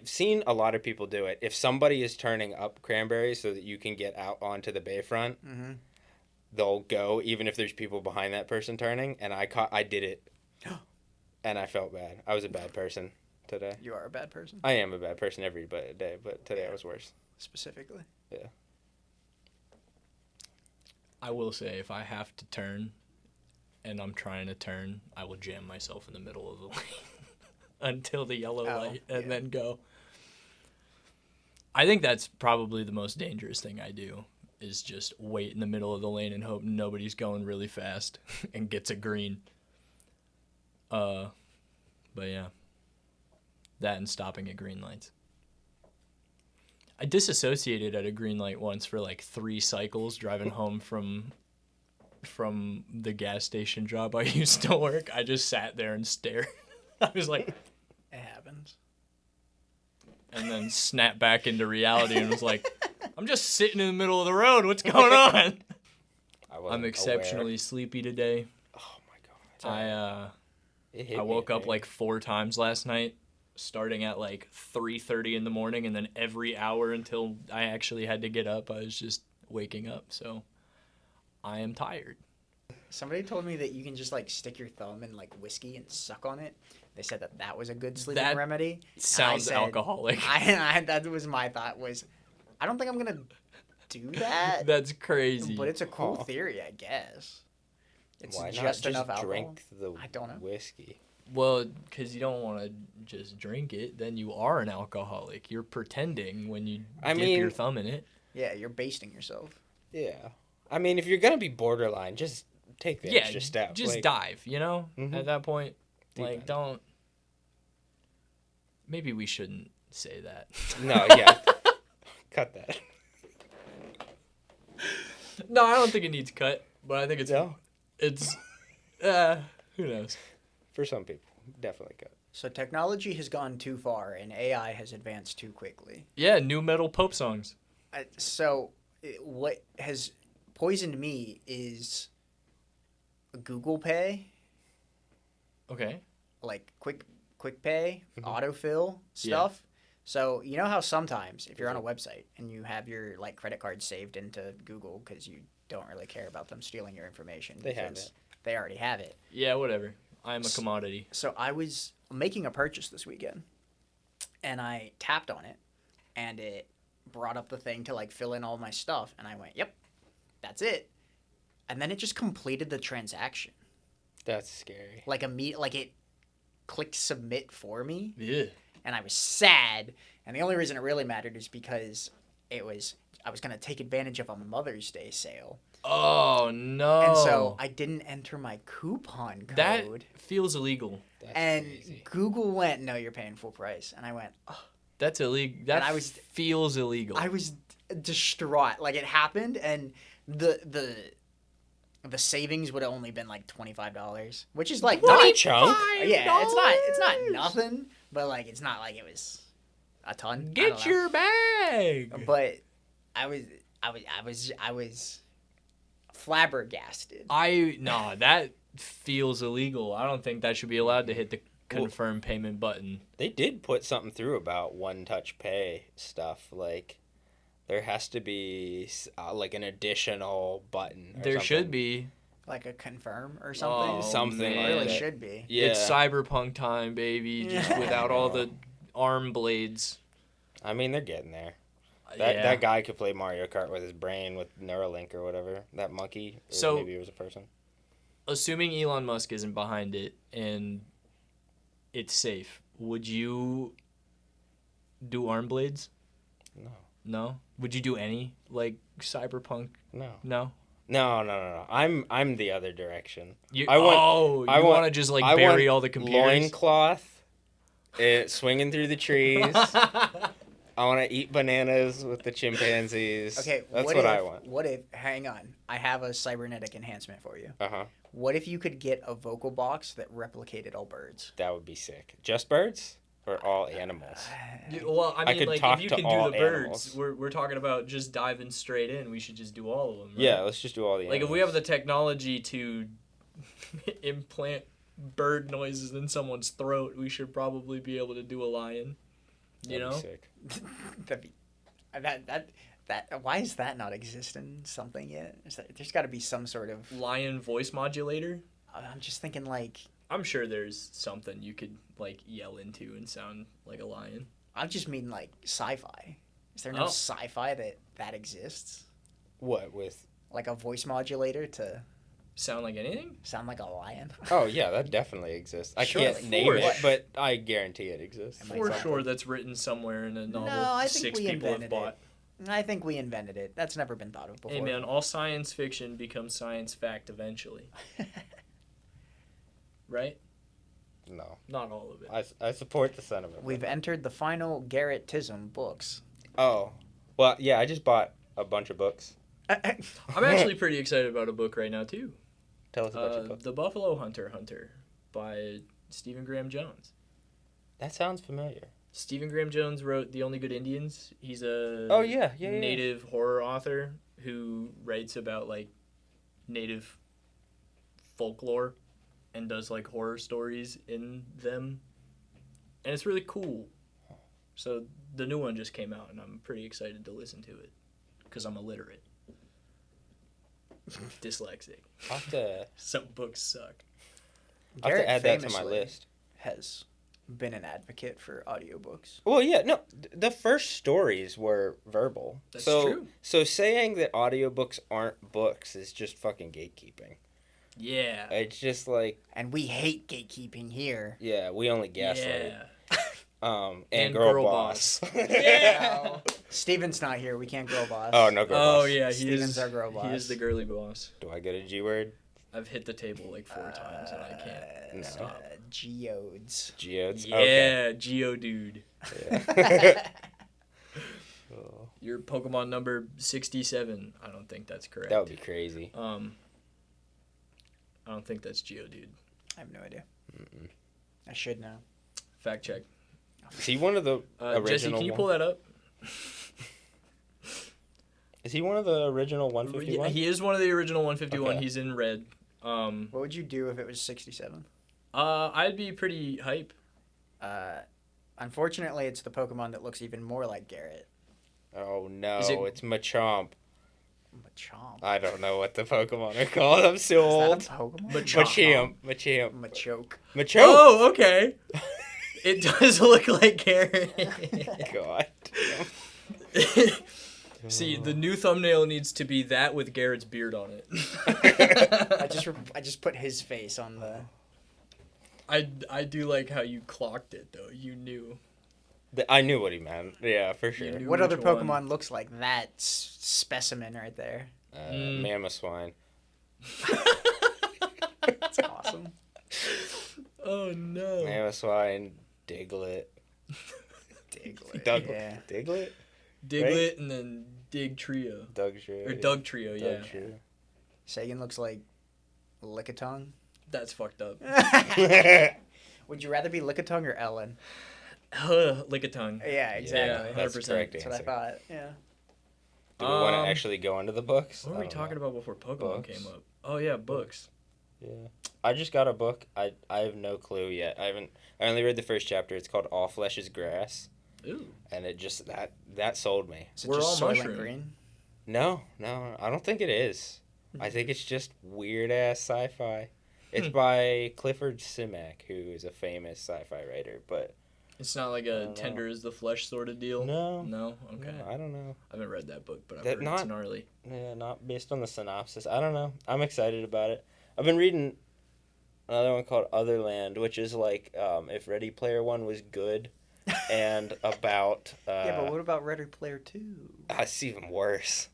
seen a lot of people do it. If somebody is turning up Cranberry so that you can get out onto the bayfront, they'll go even if there's people behind that person turning. And I did it, and I felt bad. I was a bad person today. You are a bad person. I am a bad person every day, but today I was worse. Specifically. Yeah. I will say, if I have to turn and I'm trying to turn, I will jam myself in the middle of the lane until the yellow light and then go. I think that's probably the most dangerous thing I do, is just wait in the middle of the lane and hope nobody's going really fast and gets a green. But yeah. That and stopping at green lights. I disassociated at a green light once for like 3 cycles driving home from the gas station job I used to work. I just sat there and stared. I was like, It happens. and then snapped back into reality and was like, I'm just sitting in the middle of the road. What's going on? I'm exceptionally sleepy today. Oh my god. I woke up like 4 times last night, starting at like 3:30 in the morning, and then every hour until I actually had to get up, I was just waking up. So I am tired. Somebody told me that you can just like stick your thumb in like whiskey and suck on it. They said that was a good sleeping remedy. Sounds alcoholic. That was my thought. I don't think I'm gonna do that. That's crazy. But it's a cool theory, I guess. It's Why just not enough just alcohol. drink the I don't know. whiskey? Well, because you don't want to just drink it, then you are an alcoholic. You're pretending when you dip your thumb in it. Yeah, you're basting yourself. Yeah. I mean, if you're going to be borderline, just take the extra step. Just dive, you know? Mhm. At that point. Deep Like, end. don't... Maybe we shouldn't say that. No, yeah. Cut that. No, I don't think it needs cut, but I think it's... No? It's... who knows? For some people, definitely cut. So technology has gone too far, and AI has advanced too quickly. Yeah, new metal Pope songs. What has poisoned me is Google Pay, Okay. like quick pay, autofill stuff. So you know how sometimes if you're on a website and you have your like credit card saved into Google because you don't really care about them stealing your information, They have because it. they already have it. Yeah, whatever. I'm a commodity. So I was making a purchase this weekend, and I tapped on it, and it brought up the thing to like fill in all my stuff, and I went, "Yep, that's it," and then it just completed the transaction. That's scary. Like it clicked submit for me, Yeah. and I was sad. And the only reason it really mattered is because I was gonna take advantage of a Mother's Day sale, Oh, no. and so I didn't enter my coupon code. That feels illegal. That's and crazy. Google went, "No, you're paying full price," and I went, "Oh." That's illegal. That And I was- feels illegal. I was distraught. Like it happened, and the savings would have only been like $25, which is like What a not. chunk. Yeah, it's not nothing, but like it's not like it was a ton. I don't Get know. your bag. But I was flabbergasted. That feels illegal. I don't think that should be allowed to hit the confirm payment button. They did put something through about one-touch pay stuff. Like, there has to be like an additional button. Or There something. should be. Like a confirm or something. Oh, Something It like really that. should be. Yeah. It's cyberpunk time, baby. Just without all the arm blades. I mean, they're getting there. Yeah. That guy could play Mario Kart with his brain with Neuralink or whatever. That monkey. Or So- maybe it was a person. Assuming Elon Musk isn't behind it and it's safe, would you do arm blades? No. No? Would you do any like cyberpunk? No. No. No. I'm the other direction. You, I want- I you want- want to just like I bury want all the computers? Loincloth, swinging through the trees. I want to eat bananas with the chimpanzees. Okay, That's what what if, I want. What if? Hang on, I have a cybernetic enhancement for you. Uh-huh. What if you could get a vocal box that replicated all birds? That would be sick. Just birds or all animals? Well, I I mean, could like talk if you to can all do the birds, animals. we're talking about just diving straight in. We should just do all of them. Right? Yeah, let's just do all the Like animals. if we have the technology to implant bird noises in someone's throat, we should probably be able to do a lion. You That'd be know? sick. That'd be, that. Why is that not exist in something yet? There's got to be some sort of. Lion voice modulator. I'm just thinking like. I'm sure there's something you could like yell into and sound like a lion. I just mean like sci-fi. Is there no Oh. sci-fi that exists? What with? Like a voice modulator to Sound like anything? sound like a lion? Oh yeah, that definitely exists. I Surely. can't name For it, sure. but I guarantee it exists. Am For something. sure, that's written somewhere in a novel. No, I think 6 we people have invented bought. it. I think we invented it. That's never been thought of before. Hey man, all science fiction becomes science fact eventually, right? No, Not all of it. I support the sentiment. We've entered the final Garrett Tism books. Oh, well, yeah. I just bought a bunch of books. I'm actually pretty excited about a book right now too. Tell us about your book. The Buffalo Hunter by Stephen Graham Jones. That sounds familiar. Stephen Graham Jones wrote The Only Good Indians. He's a Oh, yeah. native horror author who writes about like native folklore and does like horror stories in them. And it's really cool. So the new one just came out and I'm pretty excited to listen to it because I'm illiterate. Dyslexic. I'll have to, Some books suck. Garrett add that to my famously list. has been an advocate for audiobooks. Well, yeah, no, the first stories were verbal. That's so, true. So saying that audiobooks aren't books is just fucking gatekeeping. Yeah. It's just like, And we hate gatekeeping here. yeah, we only gaslight. Yeah. And girl boss. Yeah. Steven's not here. We can't girl boss. Oh, no girl Oh boss. yeah, he Steven's is our girl boss. He is the girly boss. Do I get a G word? I've hit the table like 4 times and I can't No. stop. Geodes. Geodes? Yeah, Okay. Geodude. Yeah. Oh, Your Pokemon number 67. I don't think that's correct. that would be crazy. I don't think that's Geodude. I have no idea. Mm-mm. I should know. Fact check. Is he one of the original Jesse, can you pull one? that up? Is he one of the original Yeah, 151? he is one of the original 151. Okay. He's in red. What would you do if it was 67? I'd be pretty hype. Unfortunately, it's the Pokemon that looks even more like Garrett. Oh no, Is it- it's Machamp. Machamp. I don't know what the Pokemon are called. I'm so Is old. that a Pokemon? Machamp. Machamp. Machoke. Machoke. Oh, okay. It does look like Garrett. God. See, the new thumbnail needs to be that with Garrett's beard on it. I just put his face on the. I do like how you clocked it though. You knew. I knew what he meant. Yeah, for sure. knew. What other which one? Pokemon looks like that specimen right there? Mammothswine. That's awesome. Oh no. Mammothswine. Diglett. Diglett. Doug. Yeah. Diglett? Diglett and then Dig Trio. Dugtrio. Or Doug Trio, yeah. Dugtrio. Sagan looks like Lickitung. That's fucked up. Would you rather be Lickitung or Ellen? Lick a tongue. Yeah, exactly. Yeah, That's the 100%. correct That's what I answer. thought. Yeah. Do we want to actually go into the books? What were we talking about before Pokemon Books. came up? Oh yeah, books. Yeah. I just got a book. I have no clue yet. I only read the first chapter. It's called All Flesh is Grass. Ooh. And it just that sold me. Is it We're just all Soylent mushroom. Green? No, I don't think it is. I think it's just weird ass sci-fi. It's by Clifford Simak, who is a famous sci-fi writer, but It's not like I a don't know. tender is the flesh sort of deal. No. No. Okay. no, I don't know. I haven't read that book, but I've That heard not- it's gnarly. Yeah, not based on the synopsis. I don't know. I'm excited about it. I've been reading another one called Otherland, which is like if Ready Player One was good, and about Yeah, but what about Ready Player 2? it's even worse.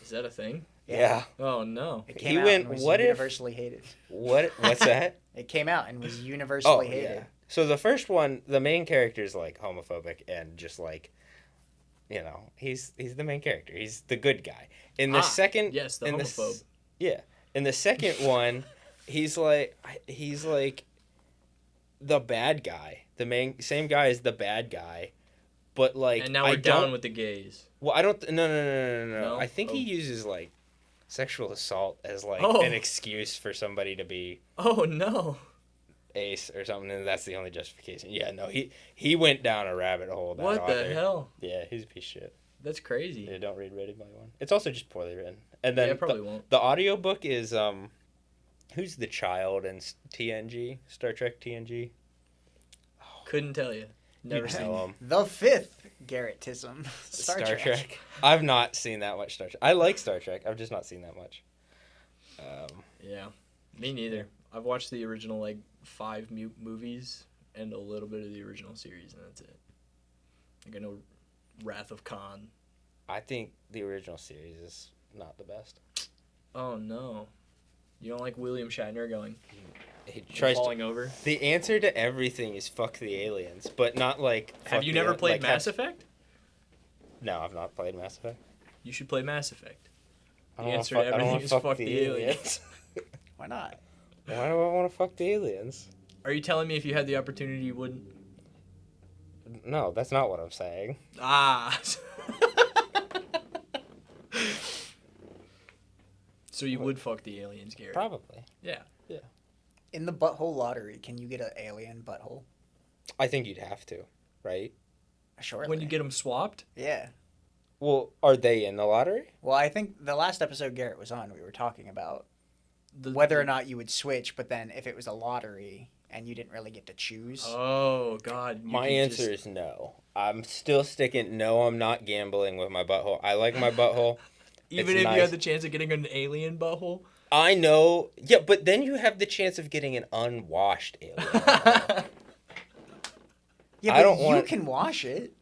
Is that a thing? Yeah. Oh no. It He came out went, and was "What if-" universally hated. What's that? It came out and was Oh universally hated. yeah. So the first one, the main character is like homophobic and just like, you know, he's the main character. He's the good guy. In the second, Yes, the in homophobe. Yeah. In the second one, he's like the bad guy. The same guy as the bad guy, but like And now I we're down don't. with the gays. Well, I don't. No. No? I think he Oh. uses like sexual assault as like Oh. an excuse for somebody to be Oh no. ace or something, and that's the only justification. Yeah, no, he went down a rabbit hole. That What author. the hell? Yeah, he's a piece of shit. That's crazy. Yeah, don't read Ready by One. It's also just poorly written. And then Yeah, I probably won't. the audiobook is who's the child in TNG? Star Trek TNG? Couldn't tell you. Never You seen know it. him. The fifth Garrettism. Star Trek. I've not seen that much Star Trek. I like Star Trek. I've just not seen that much. Yeah. Me neither. I've watched the original like 5 movies and a little bit of the original series, and that's it. Like I know Wrath of Khan. I think the original series is not the best. Oh no. You don't like William Shatner going He and tries to, falling over? the answer to everything is fuck the aliens, but not like. Have fuck you the never al- played like, Mass have- Effect? No, I've not played Mass Effect. You should play Mass Effect. I The don't wanna answer fuck- to I don't everything wanna is fuck fuck the the aliens. Why not? Why do I want to fuck the aliens? Are you telling me if you had the opportunity you wouldn't? No, that's not what I'm saying. Ah. So you would fuck the aliens, Gary? Probably. Yeah. In the butthole lottery, can you get an alien butthole? I think you'd have to, right? Shortly. When you get them swapped? Yeah. Well, are they in the lottery? Well, I think the last episode Garrett was on, we were talking about The, whether or not you would switch, but then if it was a lottery and you didn't really get to choose. Oh, God. My answer is no. I'm still sticking. No, I'm not gambling with my butthole. I like my butthole. Even it's if nice. you had the chance of getting an alien butthole? I know. Yeah, but then you have the chance of getting an unwashed alien. Yeah, I but don't you want- can wash it.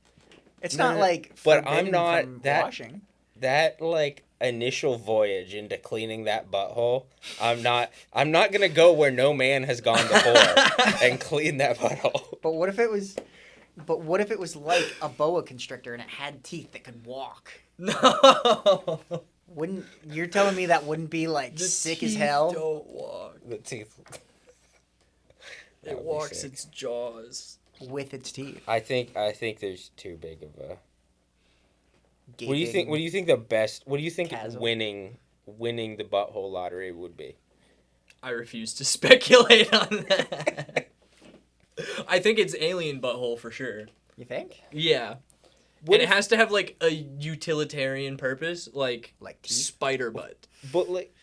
It's No, not like but I'm forbidden not from that- washing. That like initial voyage into cleaning that butthole, I'm not gonna go where no man has gone before and clean that butthole. But what if it was? But what if it was like a boa constrictor and it had teeth that could walk? No. Wouldn't you're telling me that wouldn't be like The sick as teeth hell? don't walk. The teeth. That It would be walks sick. its jaws. With its teeth. I think there's too big of a. Gaping. What do you think? What do you think the best? What do you think Chasm. winning the butthole lottery would be? I refuse to speculate on that. I think it's alien butthole for sure. You think? Yeah. What And if- it has to have like a utilitarian purpose, like Like teeth? spider butt. But like,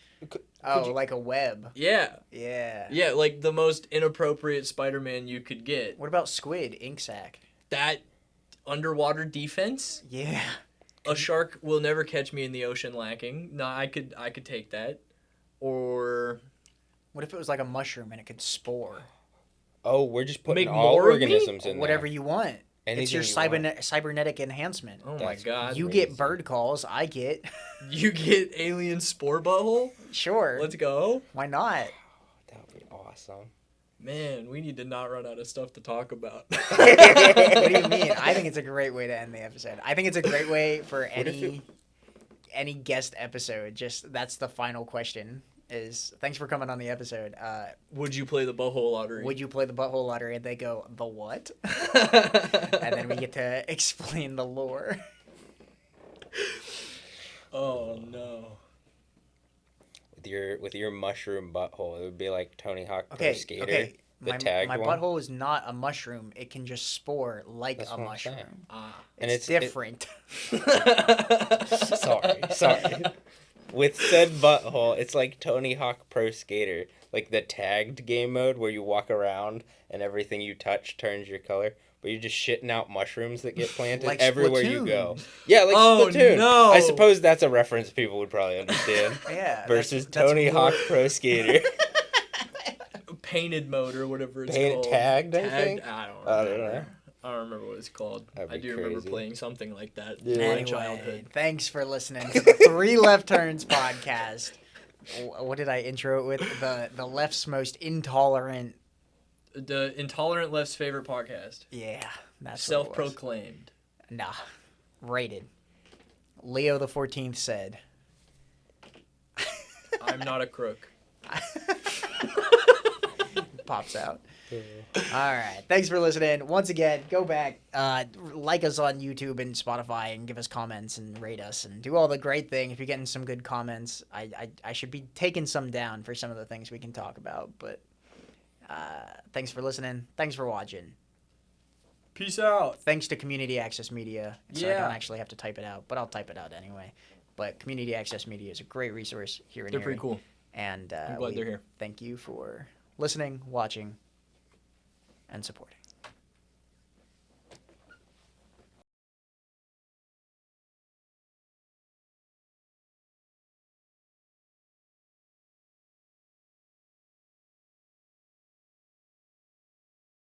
Oh, you- like a web. Yeah. Yeah. Yeah, like the most inappropriate Spider-Man you could get. What about squid, ink sac? That underwater defense? Yeah. A shark will never catch me in the ocean lacking. No, I could take that. Or What if it was like a mushroom and it could spore? oh, we're just putting Make all more of me? organisms in Whatever there. you want. It's your Anything you want. cybernetic enhancement. oh my That's- god. You crazy. get bird calls, I get. You get alien spore butthole? Sure. Let's go. Why not? That would be awesome. Man, we need to not run out of stuff to talk about. What do you mean? I think it's a great way to end the episode. I think it's a great way for What if any guest episode. Just that's the final question. Is thanks for coming on the episode. Would you play the butthole lottery? Would you play the butthole lottery? And they go, the what? And then we get to explain the lore. Oh no. With your mushroom butthole, it would be like Tony Hawk Pro Okay, Skater. okay. The My tagged one. butthole is not a mushroom. It can just spore like That's a what I'm saying. mushroom. Ah. And It's it's- different. Sorry. With said butthole, it's like Tony Hawk Pro Skater, like the tagged game mode where you walk around and everything you touch turns your color. But you're just shitting out mushrooms that get planted Like everywhere you go. Splatoon. Yeah, like Oh, Splatoon. no. I suppose that's a reference people would probably understand. Yeah. Versus that's Tony more- Hawk Pro Skater. Painted mode or whatever it's Painted- called. tagged, I think? I don't I don't remember. know. I don't remember what it's called. That'd I be do remember crazy. playing something like that Yeah. in my Anyway, childhood. thanks for listening to the Three Left Turns podcast. What did I intro it with? The left's most intolerant. The Intolerant Left's favorite podcast. Yeah, that's what it was. Self-proclaimed. Nah, rated. Leo the 14th said. I'm not a crook. Pops out. All right. Thanks for listening. Once again, go back, like us on YouTube and Spotify, and give us comments and rate us and do all the great thing. If you're getting some good comments, I should be taking some down for some of the things we can talk about. But thanks for listening. Thanks for watching. Peace out. Thanks to Community Access Media. So I Yeah. don't actually have to type it out, but I'll type it out anyway. But Community Access Media is a great resource here in They're pretty Erie. cool. And I'm glad we they're here. Thank you for listening, watching, and supporting.